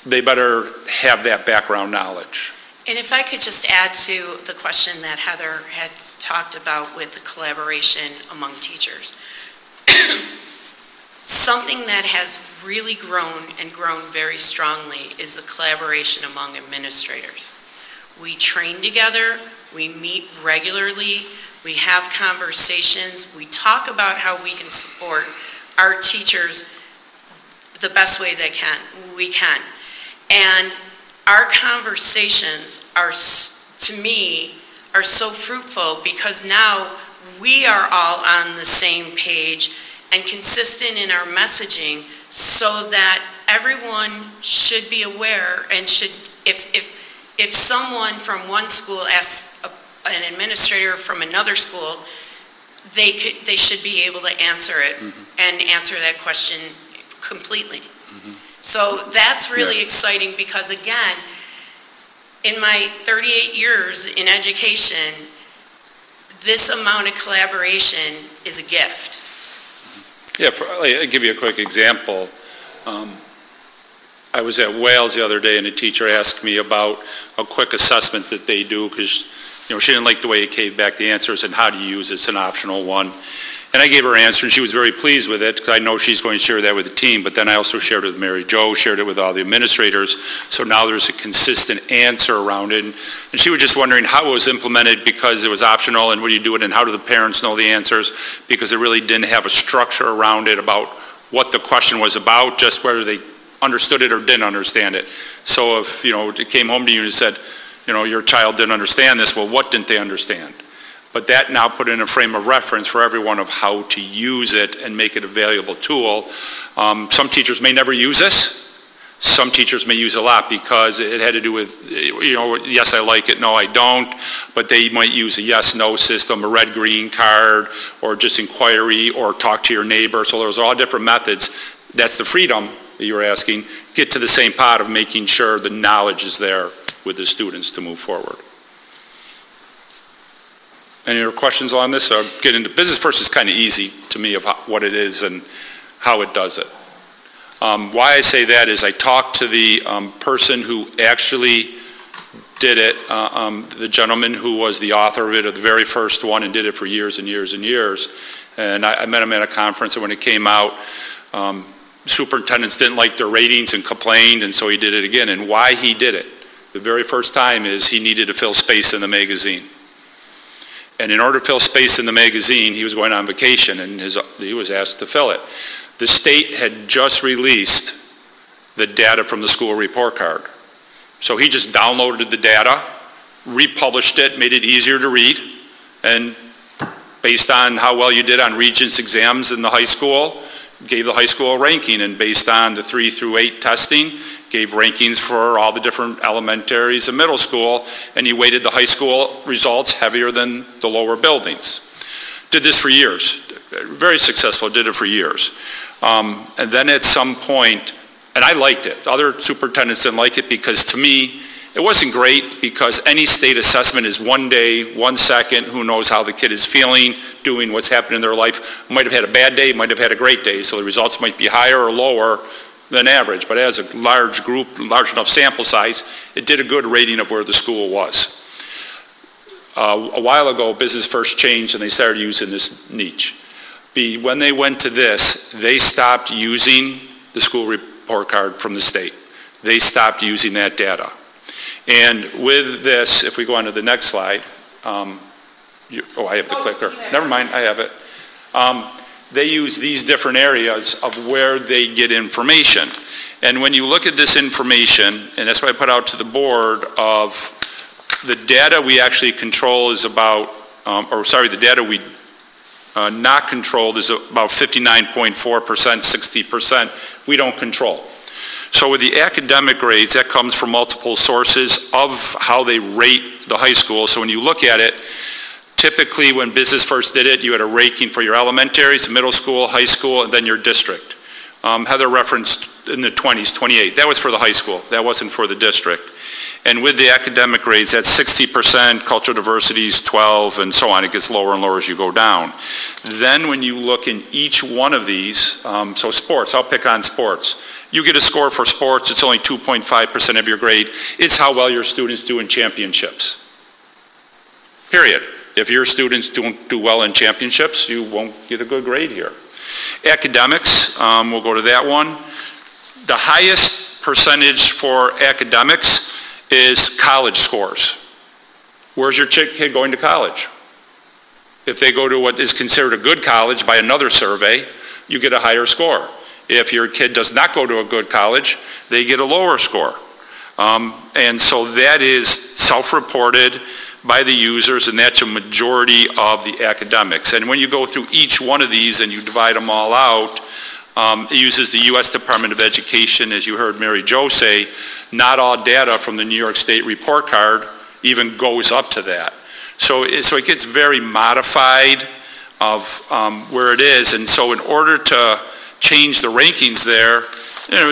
Speaker 6: they better have that background knowledge.
Speaker 10: And if I could just add to the question that Heather had talked about with the collaboration among teachers. Something that has really grown and grown very strongly is the collaboration among administrators. We train together, we meet regularly, we have conversations, we talk about how we can support our teachers the best way we can. And our conversations are, to me, are so fruitful because now we are all on the same page and consistent in our messaging so that everyone should be aware and should, if someone from one school asks an administrator from another school, they should be able to answer it and answer that question completely. So that's really exciting because, again, in my 38 years in education, this amount of collaboration is a gift.
Speaker 6: Yeah, I'll give you a quick example. I was at Wales the other day and a teacher asked me about a quick assessment that they do because she didn't like the way it gave back the answers and how to use it. It's an optional one. And I gave her an answer and she was very pleased with it because I know she's going to share that with the team, but then I also shared it with Mary Jo, shared it with all the administrators, so now there's a consistent answer around it. And she was just wondering how it was implemented because it was optional and what do you do it and how do the parents know the answers, because it really didn't have a structure around it about what the question was about, just whether they understood it or didn't understand it. So if it came home to you and said, your child didn't understand this, well, what didn't they understand? But that now put in a frame of reference for everyone of how to use it and make it a valuable tool. Some teachers may never use this. Some teachers may use it a lot because it had to do with, yes, I like it, no, I don't. But they might use a yes-no system, a red-green card, or just inquiry, or talk to your neighbor. So there's all different methods. That's the freedom that you were asking. Get to the same pot of making sure the knowledge is there with the students to move forward. Any other questions on this? Or get into Business First is kind of easy to me of what it is and how it does it. Why I say that is I talked to the person who actually did it, the gentleman who was the author of it, of the very first one, and did it for years and years and years. And I met him at a conference, and when it came out, superintendents didn't like their ratings and complained, and so he did it again. And why he did it, the very first time, is he needed to fill space in the magazine. And in order to fill space in the magazine, he was going on vacation, and he was asked to fill it. The state had just released the data from the school report card. So he just downloaded the data, republished it, made it easier to read, and based on how well you did on Regents exams in the high school, gave the high school a ranking, and based on the 3 through 8 testing, gave rankings for all the different elementaries and middle school, and he weighted the high school results heavier than the lower buildings. Did this for years. Very successful, did it for years. And then at some point, and I liked it. Other superintendents didn't like it because to me, it wasn't great because any state assessment is 1 day, 1 second, who knows how the kid is feeling, doing what's happening in their life. Might have had a bad day, might have had a great day, so the results might be higher or lower than average. But as a large group, large enough sample size, it did a good rating of where the school was. A while ago, Business First changed and they started using this niche. When they went to this, they stopped using the school report card from the state. They stopped using that data. And with this, if we go on to the next slide, I have the clicker. Never mind, I have it. They use these different areas of where they get information. And when you look at this information, and that's what I put out to the board, of the data we actually control is about, the data we not controlled is about 59.4%, 60% we don't control. So with the academic grades, that comes from multiple sources of how they rate the high school. So when you look at it, typically when Business First did it, you had a ranking for your elementaries, middle school, high school, and then your district. Heather referenced in the 20s, 28. That was for the high school. That wasn't for the district. And with the academic grades, that's 60%, cultural diversity is 12, and so on. It gets lower and lower as you go down. Then when you look in each one of these, so sports, I'll pick on sports. You get a score for sports, it's only 2.5% of your grade. It's how well your students do in championships. Period. If your students don't do well in championships, you won't get a good grade here. Academics, we'll go to that one. The highest percentage for academics is college scores. Where's your kid going to college? If they go to what is considered a good college by another survey, you get a higher score. If your kid does not go to a good college, they get a lower score. And so that is self-reported by the users, and that's a majority of the academics. And when you go through each one of these and you divide them all out, it uses the U.S. Department of Education, as you heard Mary Jo say. Not all data from the New York State report card even goes up to that. So it gets very modified of where it is, and so in order to change the rankings there,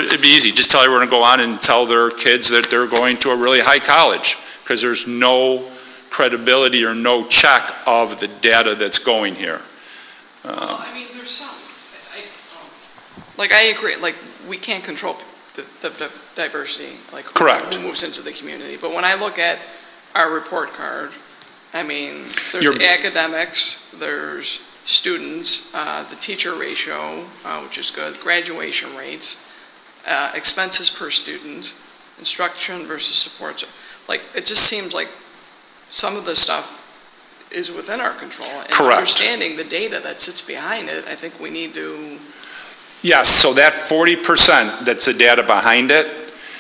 Speaker 6: it'd be easy. Just tell everyone to go on and tell their kids that they're going to a really high college, because there's no credibility or no check of the data that's going here.
Speaker 7: Well, I mean, there's some. I agree. Like, we can't control the diversity. Like,
Speaker 6: correct.
Speaker 7: Who moves into the community. But when I look at our report card, I mean, there's academics, there's students, the teacher ratio, which is good, graduation rates, expenses per student, instruction versus support. Like, it just seems like some of the stuff is within our control. And
Speaker 6: correct.
Speaker 7: Understanding the data that sits behind it, I think we need to...
Speaker 6: Yes, so that 40%, that's the data behind it.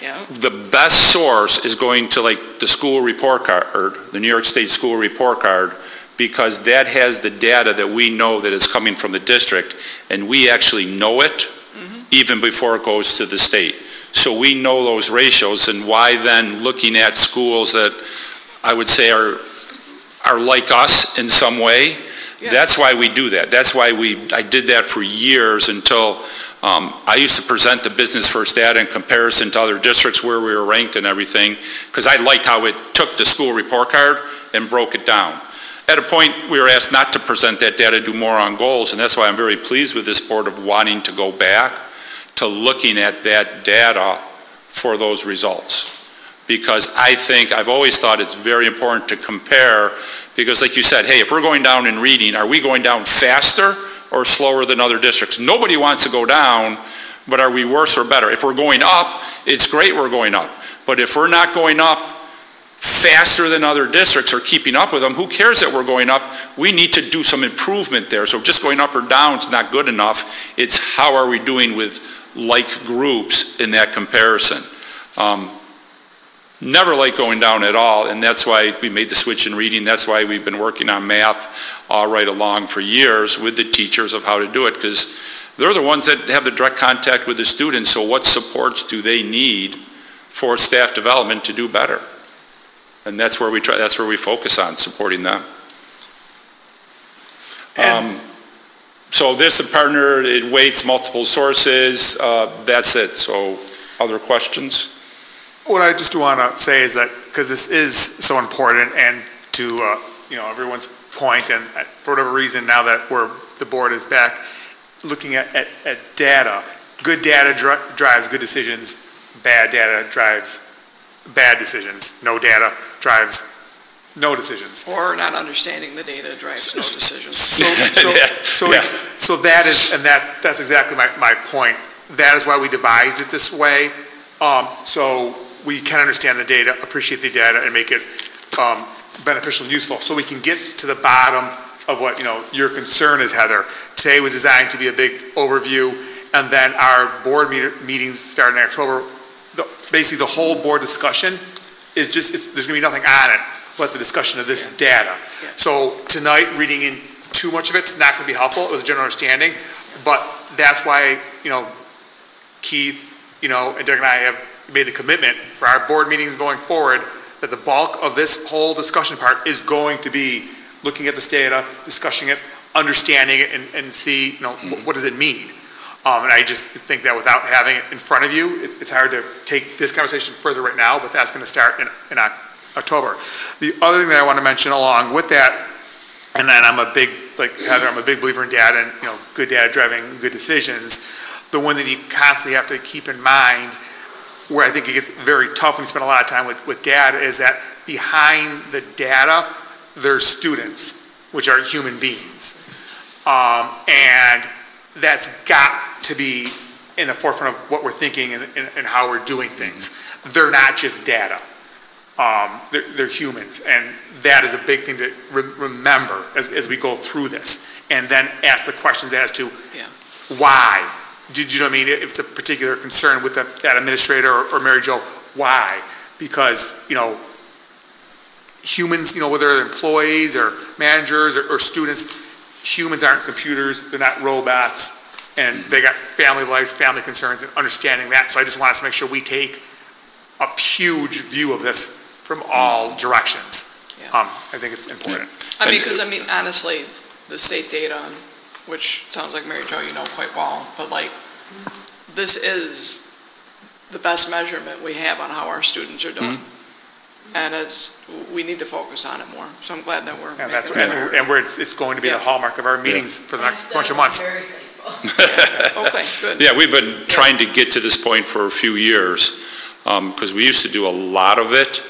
Speaker 7: Yeah.
Speaker 6: The best source is going to like the school report card, or the New York State school report card, because that has the data that we know that is coming from the district, and we actually know it even before it goes to the state. So we know those ratios, and why then looking at schools that I would say are like us in some way. Yeah. That's why we do that. That's why I did that for years until I used to present the business first data in comparison to other districts where we were ranked and everything, because I liked how it took the school report card and broke it down. At a point, we were asked not to present that data, do more on goals, and that's why I'm very pleased with this board of wanting to go back to looking at that data for those results. Because I've always thought it's very important to compare, because like you said, hey, if we're going down in reading, are we going down faster or slower than other districts? Nobody wants to go down, but are we worse or better? If we're going up, it's great we're going up. But if we're not going up faster than other districts or keeping up with them, who cares that we're going up? We need to do some improvement there. So just going up or down is not good enough. It's how are we doing with like groups in that comparison. Never like going down at all, and that's why we made the switch in reading. That's why we've been working on math all right along for years with the teachers of how to do it, because they're the ones that have the direct contact with the students. So what supports do they need for staff development to do better? And that's where we try. That's where we focus on supporting them. So this a partner. It weights multiple sources. That's it. So other questions?
Speaker 1: What I just want to say is that, because this is so important, and to everyone's point, and for whatever reason, now that the board is back looking at data, good data drives good decisions, bad data drives bad decisions, no data drives no decisions.
Speaker 7: Or not understanding the data drives no decisions.
Speaker 1: So that is, and that's exactly my point. That is why we devised it this way, so we can understand the data, appreciate the data, and make it beneficial and useful, so we can get to the bottom of what your concern is, Heather. Today was designed to be a big overview, and then our board meetings starting in October. Basically, the whole board discussion is there's going to be nothing on it but the discussion of this data. Yeah. So tonight, reading in too much of it's not going to be helpful. It was a general understanding, but that's why Keith, and Doug and I have made the commitment for our board meetings going forward that the bulk of this whole discussion part is going to be looking at this data, discussing it, understanding it, and see, what does it mean. And I just think that without having it in front of you, it's hard to take this conversation further right now, but that's going to start in October. The other thing that I want to mention along with that, and then I'm a big, like Heather, I'm a big believer in data and, good data driving good decisions. The one that you constantly have to keep in mind, where I think it gets very tough when you spend a lot of time with data, is that behind the data, there's students, which are human beings. And that's got to be in the forefront of what we're thinking and how we're doing things. They're not just data. They're humans, and that is a big thing to remember as we go through this, and then ask the questions as to why. Did you know what I mean? If it's a particular concern with that administrator or Mary Jo, why? Because humans, whether they're employees or managers or students, humans aren't computers. They're not robots, and they got family lives, family concerns, and understanding that. So I just want us to make sure we take a huge view of this from all directions. I think it's important.
Speaker 7: Because honestly, the state data, which sounds like Mary Jo, you know quite well, but this is the best measurement we have on how our students are doing. And we need to focus on it more. So I'm glad that we're
Speaker 1: it's going to be the hallmark of our meetings for the next bunch of months.
Speaker 7: Okay, good.
Speaker 6: Yeah, we've been trying to get to this point for a few years, because we used to do a lot of it.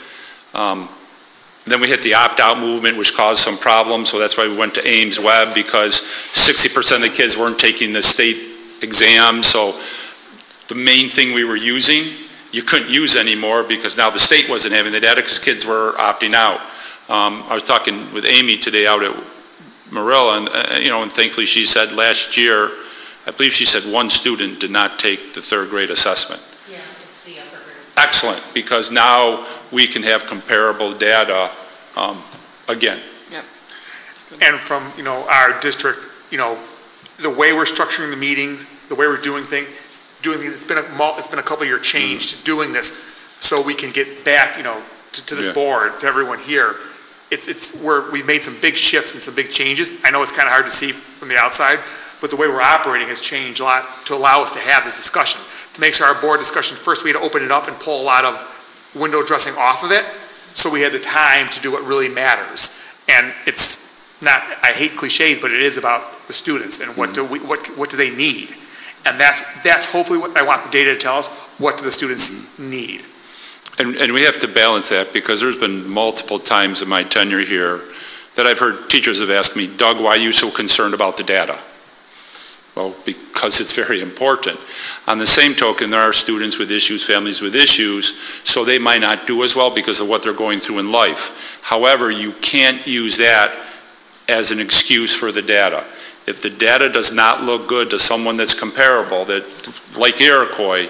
Speaker 6: Then we hit the opt-out movement, which caused some problems, so that's why we went to Ames Web, because 60% of the kids weren't taking the state exam. So the main thing we were using, you couldn't use anymore, because now the state wasn't having the data because kids were opting out. I was talking with Amy today out at Marilla, and thankfully she said last year, I believe she said one student did not take the third grade assessment.
Speaker 10: Yeah, it's the upper grades.
Speaker 6: Excellent, because now we can have comparable data again.
Speaker 7: Yep.
Speaker 1: And from our district, the way we're structuring the meetings, the way we're doing things, it's been a couple year change to doing this, so we can get back to this board, to everyone here. It's where we've made some big shifts and some big changes. I know it's kind of hard to see from the outside, but the way we're operating has changed a lot to allow us to have this discussion. To make sure our board discussion, first we had to open it up and pull a lot of window dressing off of it, so we had the time to do what really matters. And it's not, I hate cliches, but it is about the students and what do they need. And that's hopefully what I want the data to tell us. What do the students need?
Speaker 6: And we have to balance that, because there's been multiple times in my tenure here that I've heard teachers have asked me, Doug, why are you so concerned about the data? Well, because it's very important. On the same token, there are students with issues, families with issues, so they might not do as well because of what they're going through in life. However, you can't use that as an excuse for the data. If the data does not look good to someone that's comparable, like Iroquois,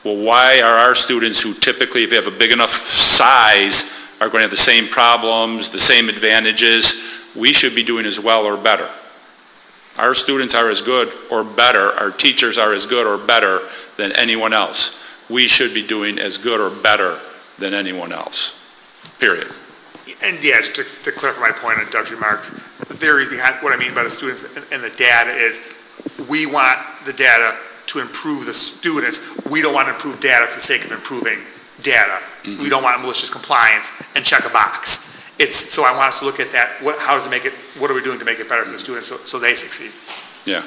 Speaker 6: well, why are our students who typically, if they have a big enough size, are going to have the same problems, the same advantages? We should be doing as well or better. Our students are as good or better, our teachers are as good or better than anyone else. We should be doing as good or better than anyone else, period.
Speaker 1: And just to clarify my point on Doug's remarks, the theories behind what I mean by the students and the data is, we want the data to improve the students. We don't want to improve data for the sake of improving data. We don't want malicious compliance and check a box. So I want us to look at that. How does it make it? What are we doing to make it better for the students so they succeed? Yeah,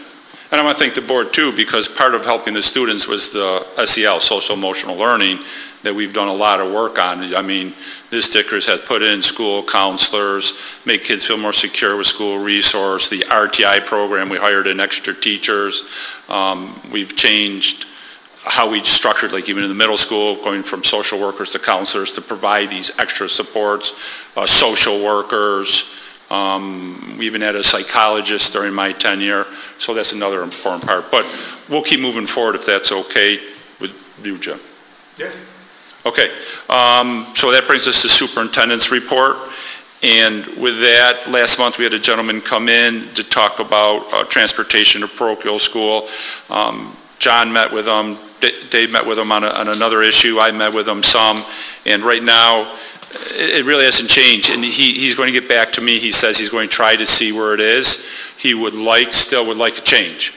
Speaker 6: and I want to thank the board too, because part of helping the students was the SEL, social emotional learning, that we've done a lot of work on. I mean, this district has put in school counselors, make kids feel more secure with school resource. The RTI program, we hired in extra teachers. We've changed how we structured, like even in the middle school, going from social workers to counselors to provide these extra supports, social workers. We even had a psychologist during my tenure, so that's another important part. But we'll keep moving forward if that's okay with you, Jim.
Speaker 1: Yes.
Speaker 6: Okay, so that brings us to superintendent's report. And with that, last month we had a gentleman come in to talk about transportation to parochial school. John met with him, Dave met with him on another issue, I met with him some, and right now it really hasn't changed, and he's going to get back to me. He says he's going to try to see where it is. He still would like a change.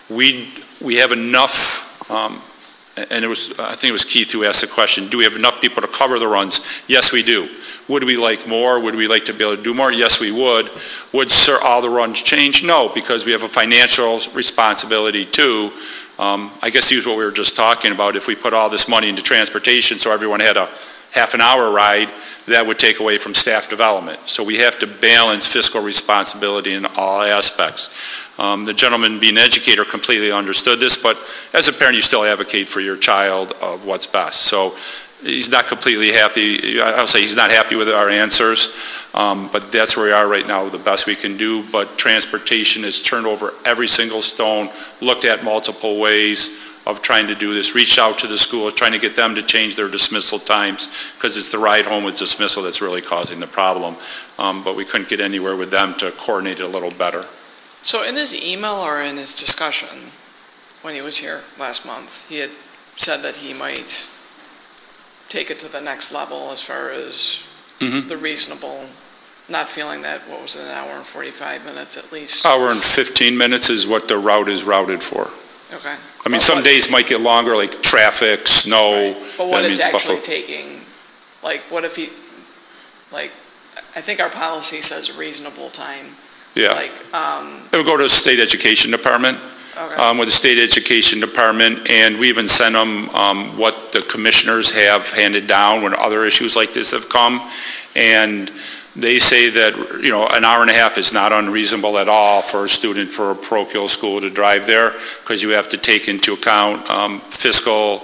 Speaker 6: we have enough, and I think it was Keith who asked the question, do we have enough people to cover the runs? Yes, we do. Would we like more? Would we like to be able to do more? Yes, we would. Would all the runs change? No, because we have a financial responsibility too. I guess use what we were just talking about. If we put all this money into transportation so everyone had a half an hour ride, that would take away from staff development. So we have to balance fiscal responsibility in all aspects. The gentleman being an educator completely understood this, but as a parent you still advocate for your child of what's best. So he's not completely happy. I'll say he's not happy with our answers, but that's where we are right now, the best we can do. But transportation has turned over every single stone, looked at multiple ways of trying to do this, reached out to the schools, trying to get them to change their dismissal times, because it's the ride home with dismissal that's really causing the problem. But we couldn't get anywhere with them to coordinate it a little better.
Speaker 7: So in his email or in his discussion, when he was here last month, he had said that he might take it to the next level as far as the reasonable, not feeling that, what was it, an hour and 45 minutes at least?
Speaker 6: Hour and 15 minutes is what the route is routed for.
Speaker 7: Okay.
Speaker 6: I mean, some days might get longer, like traffic, snow.
Speaker 7: Right. But what it's actually
Speaker 6: Buffalo.
Speaker 7: taking, like what if he, like, I think our policy says reasonable time.
Speaker 6: Yeah.
Speaker 7: Like,
Speaker 6: it would go to the state education department.
Speaker 7: okay.
Speaker 6: With the state education department, and we even send them what the commissioners have handed down when other issues like this have come. And they say that, you know, an hour and a half is not unreasonable at all for a student for a parochial school to drive there, because you have to take into account fiscal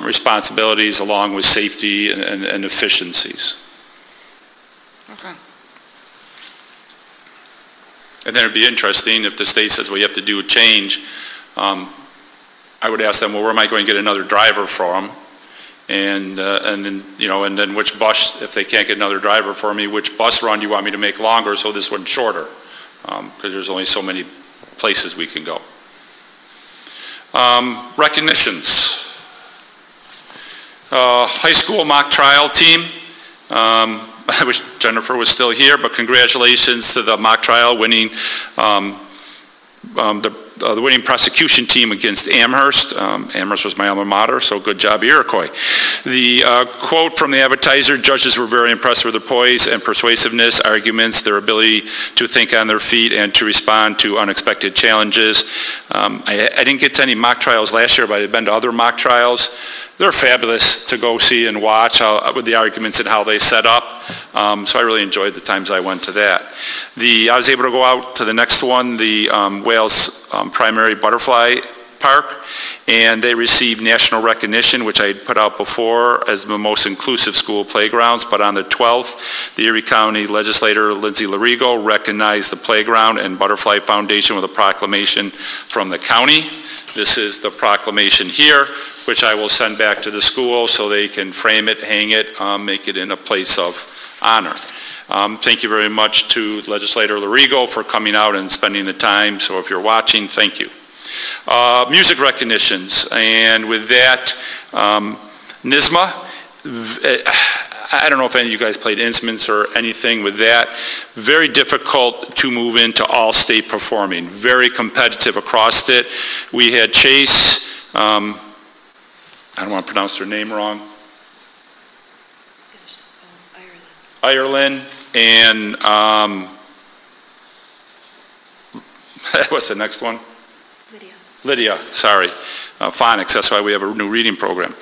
Speaker 6: responsibilities along with safety and efficiencies.
Speaker 7: Okay.
Speaker 6: And then it'd be interesting if the state says, well, you have to do a change. I would ask them, well, where am I going to get another driver from? And then, you know, and then which bus, if they can't get another driver for me, which bus run do you want me to make longer so this one's shorter? Because there's only so many places we can go. Recognitions. High school mock trial team. I wish Jennifer was still here, but congratulations to the mock trial winning, the winning prosecution team against Amherst. Amherst was my alma mater, so good job, Iroquois. The quote from the advertiser, judges were very impressed with their poise and persuasiveness, arguments, their ability to think on their feet and to respond to unexpected challenges. I didn't get to any mock trials last year, but I've been to other mock trials. They're fabulous to go see and watch with the arguments and how they set up. So I really enjoyed the times I went to that. I was able to go out to the next one, the Wales Primary Butterfly Park, and they received national recognition, which I had put out before as the most inclusive school playgrounds. But on the 12th, the Erie County legislator Lindsay Larigo recognized the Playground and Butterfly Foundation with a proclamation from the county. This is the proclamation here, which I will send back to the school so they can frame it, hang it, make it in a place of honor. Thank you very much to Legislator Larigo for coming out and spending the time. So if you're watching, thank you. Music recognitions, and with that, NISMA. I don't know if any of you guys played instruments or anything with that. Very difficult to move into all-state performing. Very competitive across it. We had Chase, I don't want to pronounce their name wrong. Ireland, and what's the next one? Lydia, sorry. Phonics, that's why we have a new reading program.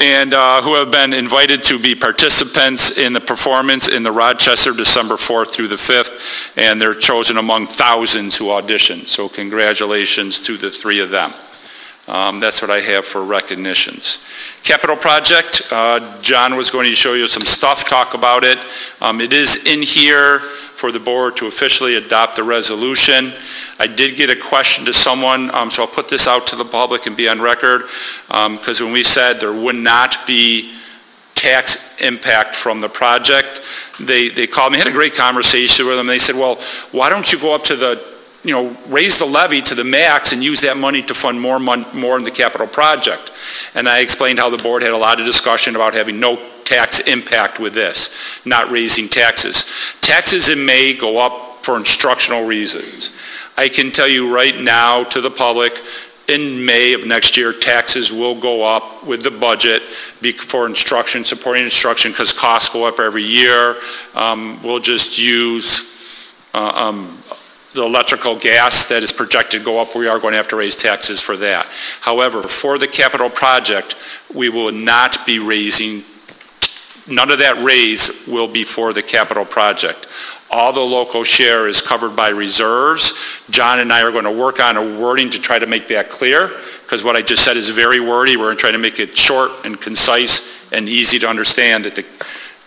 Speaker 6: And who have been invited to be participants in the performance in the Rochester, December 4th through the 5th, and they're chosen among thousands who auditioned. So congratulations to the three of them. That's what I have for recognitions. Capital project, John was going to show you some stuff, talk about it. It is in here for the board to officially adopt the resolution. I did get a question to someone, so I'll put this out to the public and be on record, because when we said there would not be tax impact from the project, they called me, had a great conversation with them. They said, well, why don't you go up to the, you know, raise the levy to the max and use that money to fund more in the capital project? And I explained how the board had a lot of discussion about having no tax impact with this, not raising taxes. Taxes in May go up for instructional reasons. I can tell you right now to the public, in May of next year, taxes will go up with the budget for instruction, supporting instruction, because costs go up every year. We'll just use the electrical gas that is projected to go up. We are going to have to raise taxes for that. However, for the capital project, we will not be raising, none of that raise will be for the capital project. All the local share is covered by reserves. John and I are going to work on a wording to try to make that clear, because what I just said is very wordy. We're going to try to make it short and concise and easy to understand that the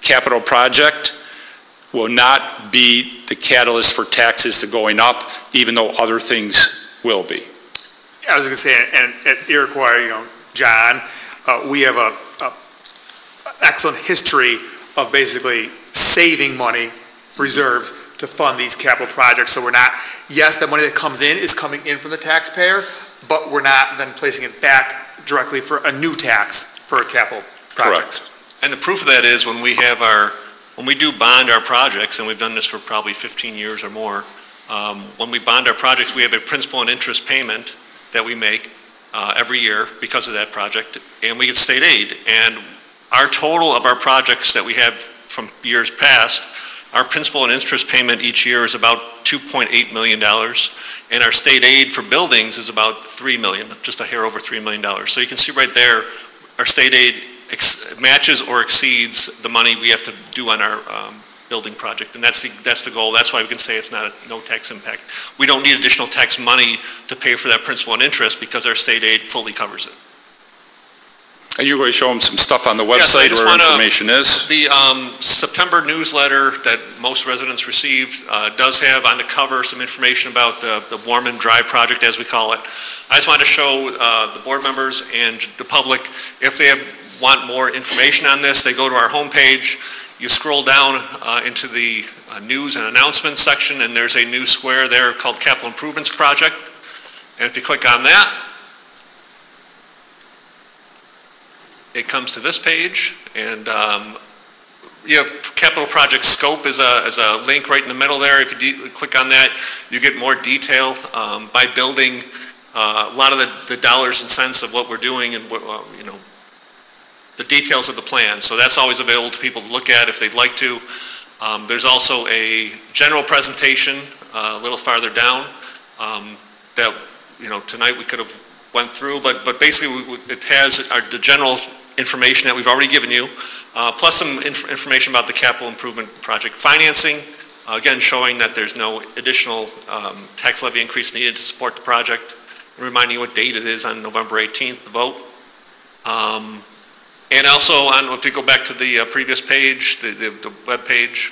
Speaker 6: capital project will not be the catalyst for taxes to going up, even though other things will be.
Speaker 1: I was going to say, and at Iroquois, John, we have a excellent history of basically saving money, reserves, to fund these capital projects. So we're not, yes, the money that comes in is coming in from the taxpayer, but we're not then placing it back directly for a new tax for a capital project.
Speaker 11: Correct. And the proof of that is when we do bond our projects, and we've done this for probably 15 years or more, when we bond our projects, we have a principal and interest payment that we make every year because of that project, and we get state aid. And our total of our projects that we have from years past, our principal and interest payment each year is about $2.8 million, and our state aid for buildings is about $3 million, just a hair over $3 million. So you can see right there, our state aid matches or exceeds the money we have to do on our building project, and that's the goal. That's why we can say it's not no tax impact. We don't need additional tax money to pay for that principal and interest because our state aid fully covers it.
Speaker 6: And you're going to show them some stuff on the website where information is?
Speaker 11: The September newsletter that most residents received does have on the cover some information about the warm and dry project, as we call it. I just wanted to show the board members and the public, if they want more information on this, they go to our homepage. You scroll down into the news and announcements section, and there's a new square there called Capital Improvements Project. And if you click on that, it comes to this page, and you have capital project scope is a link right in the middle there. If you click on that, you get more detail by building, a lot of the dollars and cents of what we're doing, and what, the details of the plan. So that's always available to people to look at if they'd like to. There's also a general presentation a little farther down that tonight we could have went through, but basically it has the general information that we've already given you, plus some information about the capital improvement project financing, again showing that there's no additional tax levy increase needed to support the project, and reminding you what date it is on November 18th, the vote. And also, if you go back to the previous page, the web page,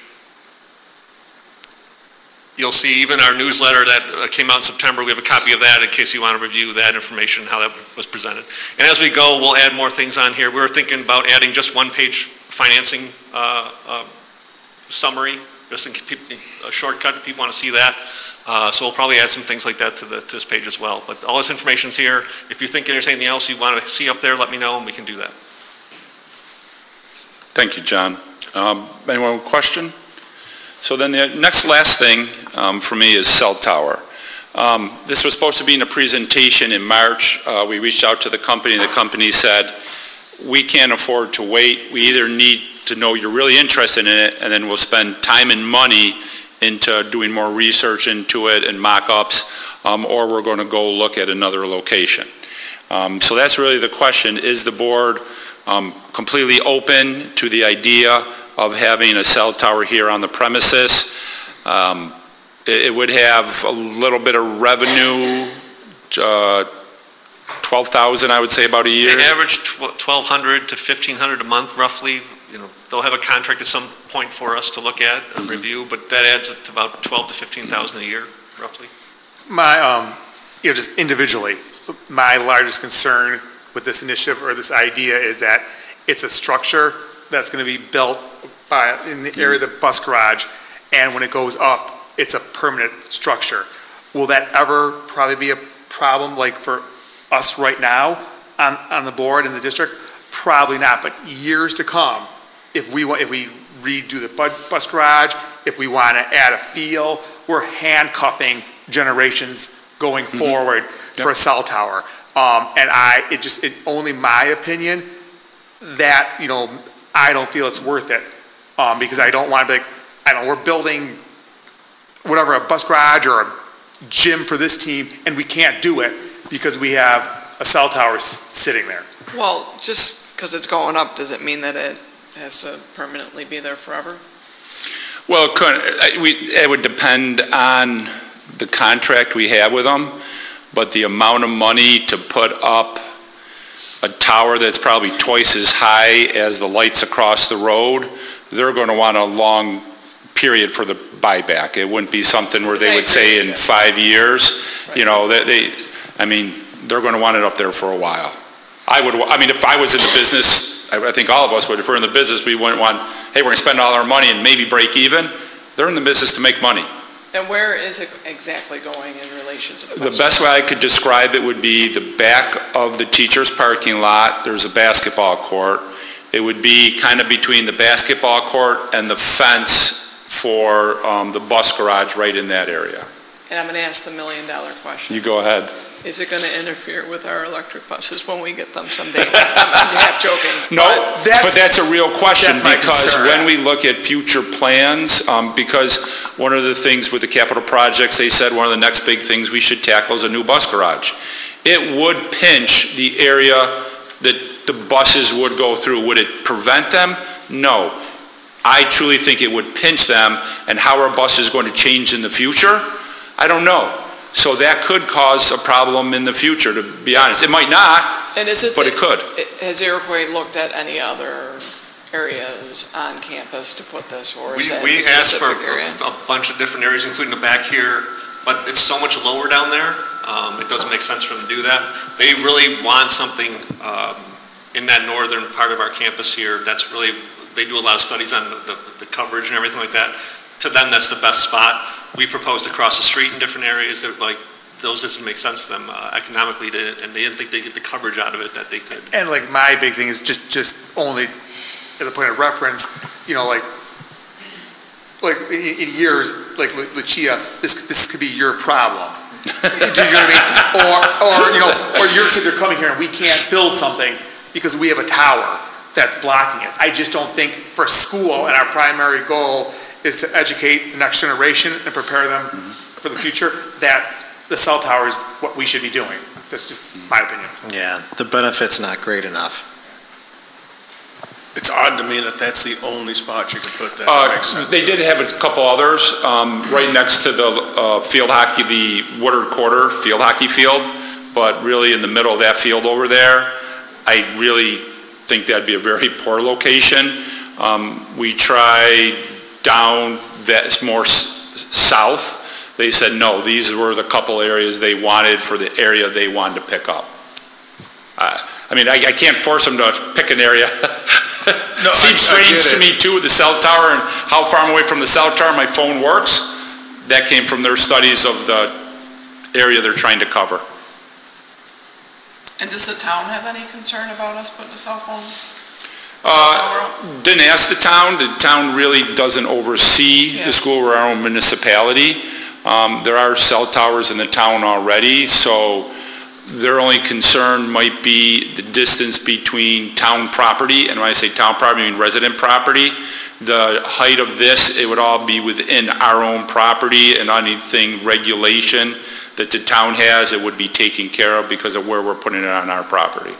Speaker 11: you'll see even our newsletter that came out in September. We have a copy of that in case you want to review that information, how that was presented. And as we go, we'll add more things on here. We were thinking about adding just one-page financing summary, just in a shortcut if people want to see that. So we'll probably add some things like that to this page as well. But all this information's here. If you think there's anything else you want to see up there, let me know and we can do that.
Speaker 6: Thank you, John. Anyone with a question? So then the last thing for me is cell tower. This was supposed to be in a presentation in March. We reached out to the company. The company said, we can't afford to wait. We either need to know you're really interested in it, and then we'll spend time and money into doing more research into it and mock-ups, or we're going to go look at another location. So that's really the question. Is the board completely open to the idea of having a cell tower here on the premises? It would have a little bit of revenue, 12,000, I would say, about a year.
Speaker 11: They average 1,200 to 1,500 a month, roughly. They'll have a contract at some point for us to look at and review, but that adds to about 12 to 15,000 a year, roughly.
Speaker 1: My, just individually, my largest concern with this initiative or this idea is that it's a structure that's going to be built in the area of the bus garage, and when it goes up, it's a permanent structure. Will that ever probably be a problem like for us right now on the board in the district? Probably not, but years to come, if we redo the bus garage, if we want to add a feel, we're handcuffing generations going forward for a cell tower. It's only my opinion that, I don't feel it's worth it. Because I don't want to be like, we're building whatever, a bus garage or a gym for this team, and we can't do it because we have a cell tower sitting there.
Speaker 7: Well, just because it's going up, does it mean that it has to permanently be there forever?
Speaker 6: Well, it would depend on the contract we have with them, but the amount of money to put up a tower that's probably twice as high as the lights across the road, they're going to want a long period for the buyback. It wouldn't be something where they would say in 5 years, they're going to want it up there for a while. If I was in the business, I think all of us would, if we're in the business, we wouldn't want, hey, we're going to spend all our money and maybe break even. They're in the business to make money.
Speaker 7: And where is it exactly going in relation to the bus?
Speaker 6: The best way I could describe it would be the back of the teacher's parking lot. There's a basketball court. It would be kind of between the basketball court and the fence for the bus garage right in that area.
Speaker 7: And I'm going to ask the million-dollar question.
Speaker 6: You go ahead.
Speaker 7: Is it going to interfere with our electric buses when we get them someday? I'm half joking.
Speaker 6: No, but that's a real question, because
Speaker 1: concern,
Speaker 6: when we look at future plans, because one of the things with the capital projects, they said one of the next big things we should tackle is a new bus garage. It would pinch the area that the buses would go through. Would it prevent them? No. I truly think it would pinch them, and how our bus is going to change in the future, I don't know. So that could cause a problem in the future, to be honest. It might not, but it could.
Speaker 7: Has Iroquois looked at any other areas on campus to put this, or is that
Speaker 11: we
Speaker 7: a
Speaker 11: asked for
Speaker 7: specific area?
Speaker 11: a bunch of different areas, including the back here, but it's so much lower down there, it doesn't make sense for them to do that. They really want something in that northern part of our campus here. That's really, they do a lot of studies on the coverage and everything like that. To them, that's the best spot. We proposed across the street in different areas that, like, those doesn't make sense to them economically, and they didn't think they get the coverage out of it that they could.
Speaker 1: And like my big thing is just only as a point of reference, like in years, like Lucia, this could be your problem. Do you know what I mean? Or your kids are coming here and we can't build something because we have a tower that's blocking it. I just don't think for school, and our primary goal is to educate the next generation and prepare them for the future, that the cell tower is what we should be doing. That's just my opinion.
Speaker 8: Yeah, the benefit's not great enough.
Speaker 9: It's odd to me that that's the only spot you could put that. That makes sense.
Speaker 6: They did have a couple others right next to the field hockey, the Woodard Quarter field hockey field, but really in the middle of that field over there, I really think that'd be a very poor location. We tried down that's more south. They said no, these were the couple areas they wanted for the area they wanted to pick up. I can't force them to pick an area.
Speaker 9: No,
Speaker 6: Seems strange to me too, with the cell tower and how far I'm away from the cell tower my phone works. That came from their studies of the area they're trying to cover.
Speaker 7: And does the town have any concern about us putting a cell phone?
Speaker 6: Didn't ask the town. The town really doesn't oversee the school. We're our own municipality. There are cell towers in the town already, so their only concern might be the distance between town property, and when I say town property, I mean resident property. The height of this, it would all be within our own property, and anything regulation that the town has, it would be taken care of because of where we're putting it on our property.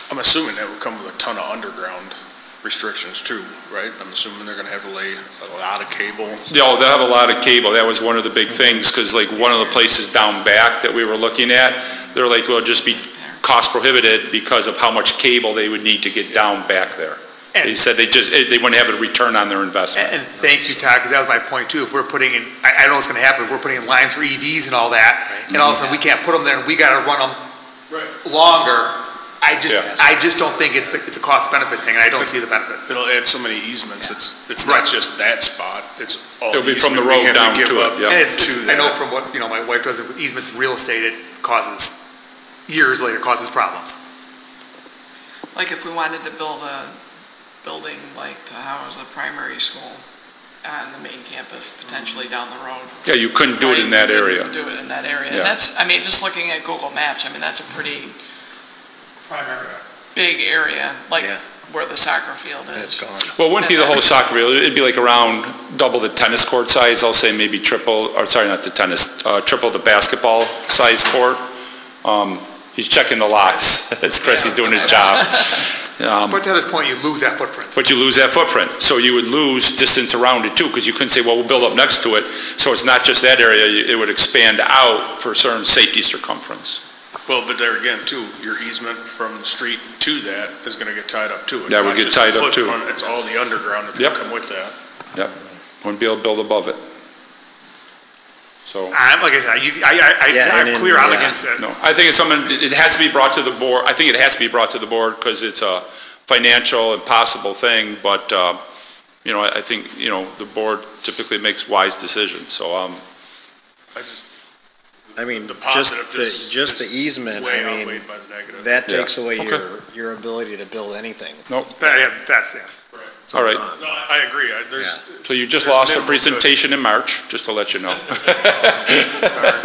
Speaker 9: I'm assuming that would come with a ton of underground restrictions too, right? I'm assuming they're going to have to lay a lot of cable.
Speaker 6: No, they'll have a lot of cable. That was one of the big things, because like one of the places down back that we were looking at, they're like, well, just be cost prohibited because of how much cable they would need to get down back there. They said they wouldn't have a return on their investment.
Speaker 1: And thank you, Todd, because that was my point too. If we're putting in, I know what's going to happen, if we're putting in lines for EVs and all that, and all of a sudden we can't put them there and we got to run them longer. I just don't think it's a cost benefit thing, and I don't see the benefit.
Speaker 9: It'll add so many easements. It's not just that spot. It's all.
Speaker 6: It'll be from the road down to it.
Speaker 1: Yeah. And I know from what my wife does with easements in real estate, it causes years later problems.
Speaker 7: Like if we wanted to build a building like to house a primary school, on the main campus, potentially down the road.
Speaker 6: Yeah, you couldn't do it in that area.
Speaker 7: You couldn't do it in that area.
Speaker 6: Yeah.
Speaker 7: And that's, I mean, just looking at Google Maps, I mean, that's a pretty big area, like where the soccer field is.
Speaker 8: It's gone.
Speaker 6: Well, it wouldn't be the whole soccer field. It'd be like around double the tennis court size. I'll say maybe triple, or sorry, not the tennis, triple the basketball size court. He's checking the locks. It's Chris, he's doing his job.
Speaker 1: But to this point, you lose that footprint.
Speaker 6: But you lose that footprint. So you would lose distance around it too, because you couldn't say, well, we'll build up next to it. So it's not just that area, it would expand out for a certain safety circumference.
Speaker 9: Well, but there again, too, your easement from the street to that is gonna get tied up too. It's
Speaker 6: That would
Speaker 9: not
Speaker 6: get
Speaker 9: just the
Speaker 6: tied up, too.
Speaker 9: footprint, It's all the underground that's
Speaker 6: Yep.
Speaker 9: gonna come with that.
Speaker 6: Yep, wouldn't be able to build above it. So.
Speaker 1: Like I said, I'm clear, I'm against it.
Speaker 6: No, I think it's something, it has to be brought to the board. I think it has to be brought to the board because it's a financial and possible thing, but, I think, the board typically makes wise decisions, so,
Speaker 8: I mean,
Speaker 9: The
Speaker 8: just
Speaker 9: positive
Speaker 8: just the easement,
Speaker 9: way
Speaker 8: I mean,
Speaker 9: outweighed by the negative.
Speaker 8: that
Speaker 6: Yeah.
Speaker 8: takes away
Speaker 6: Okay.
Speaker 8: your ability to build anything.
Speaker 6: nope.
Speaker 1: That's, yes.
Speaker 8: It's
Speaker 6: All right.
Speaker 8: gone.
Speaker 9: No, I agree.
Speaker 6: So you just
Speaker 9: There's
Speaker 6: lost a
Speaker 9: minimal good.
Speaker 6: presentation in March, just to let you know.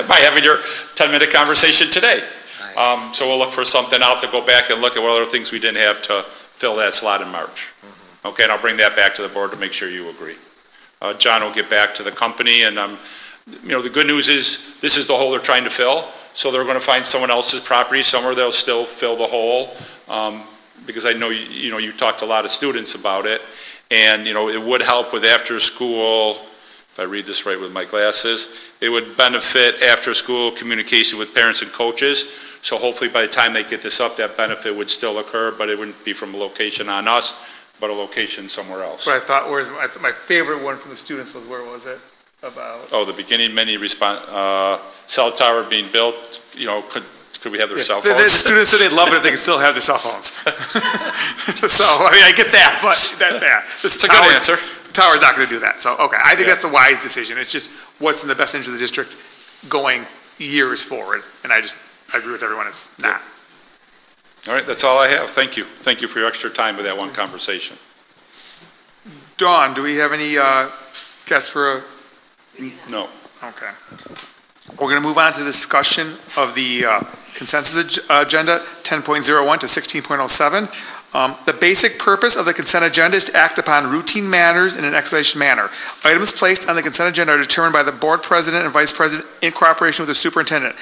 Speaker 6: By having your 10-minute conversation today. So we'll look for something. I'll have to go back and look at what other things we didn't have to fill that slot in March. Okay, and I'll bring that back to the board to make sure you agree. John will get back to the company, and the good news is, this is the hole they're trying to fill, so they're gonna find someone else's property somewhere they'll still fill the hole, because I know, you talked to a lot of students about it, and, it would help with after-school, if I read this right with my glasses, it would benefit after-school communication with parents and coaches, so hopefully by the time they get this up, that benefit would still occur, but it wouldn't be from a location on us, but a location somewhere else.
Speaker 1: What I thought was, my favorite one from the students was, where was it? About.
Speaker 6: Oh, the beginning many response, cell tower being built, could we have their cell
Speaker 1: The
Speaker 6: phones?
Speaker 1: students said they'd love it if they could still have their cell phones. So, I get that, but
Speaker 6: It's a good answer.
Speaker 1: The tower's not gonna do that, so, okay, I think that's a wise decision. It's just what's in the best interest of the district going years forward, and I agree with everyone, it's not.
Speaker 6: All right, that's all I have. Thank you. Thank you for your extra time with that one conversation.
Speaker 1: Dawn, do we have any, guests for
Speaker 6: No.
Speaker 1: Okay. We're going to move on to discussion of the consensus agenda, 10.01 to 16.07. The basic purpose of the consent agenda is to act upon routine matters in an expeditious manner. Items placed on the consent agenda are determined by the board president and vice president in cooperation with the superintendent,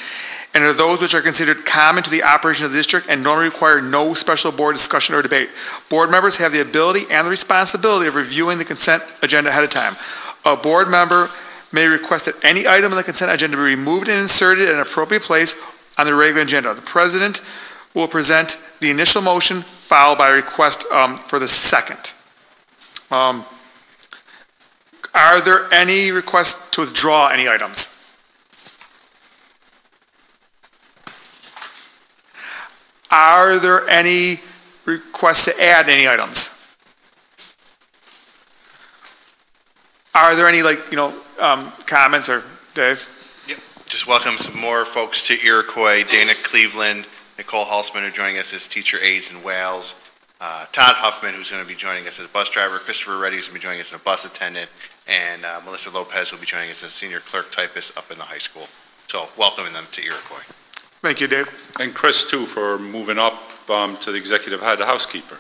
Speaker 1: and are those which are considered common to the operation of the district and normally require no special board discussion or debate. Board members have the ability and the responsibility of reviewing the consent agenda ahead of time. A board member may request that any item on the consent agenda be removed and inserted in an appropriate place on the regular agenda. The president will present the initial motion, followed by a request for the second. Are there any requests to withdraw any items? Are there any requests to add any items? Are there any, comments, or Dave?
Speaker 12: Just welcome some more folks to Iroquois. Dana Cleveland, Nicole Halsman are joining us as teacher aides in Wales. Todd Huffman, who's going to be joining us as a bus driver. Christopher Reddy is going to be joining us as a bus attendant. And Melissa Lopez will be joining us as a senior clerk typist up in the high school. So welcoming them to Iroquois.
Speaker 1: Thank you, Dave.
Speaker 6: And Chris, too, for moving up to the executive head housekeeper.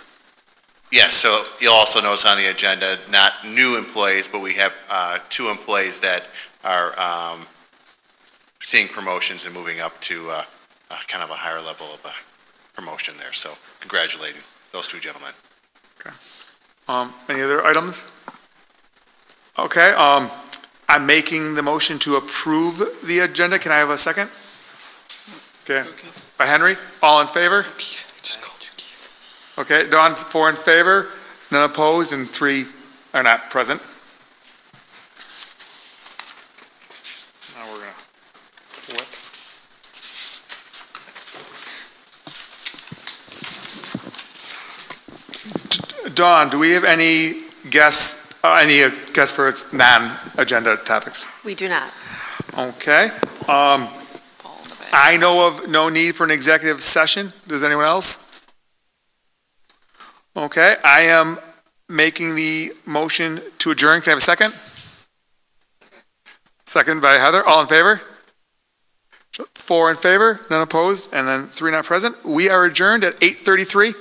Speaker 12: Yes, so you'll also notice on the agenda, not new employees, but we have 2 employees that are seeing promotions and moving up to kind of a higher level of a promotion there. So congratulating those 2 gentlemen.
Speaker 1: Okay. Any other items? Okay, I'm making the motion to approve the agenda. Can I have a second? Okay, by Henry, all in favor? Okay, Dawn's 4 in favor, none opposed, and 3 are not present. Now we're gonna flip. Dawn, do we have any guests for its non-agenda topics?
Speaker 13: We do not.
Speaker 1: Okay. I know of no need for an executive session. Does anyone else? Okay, I am making the motion to adjourn. Can I have a second? Second by Heather. All in favor? 4 in favor, none opposed, and then 3 not present. We are adjourned at 8:33.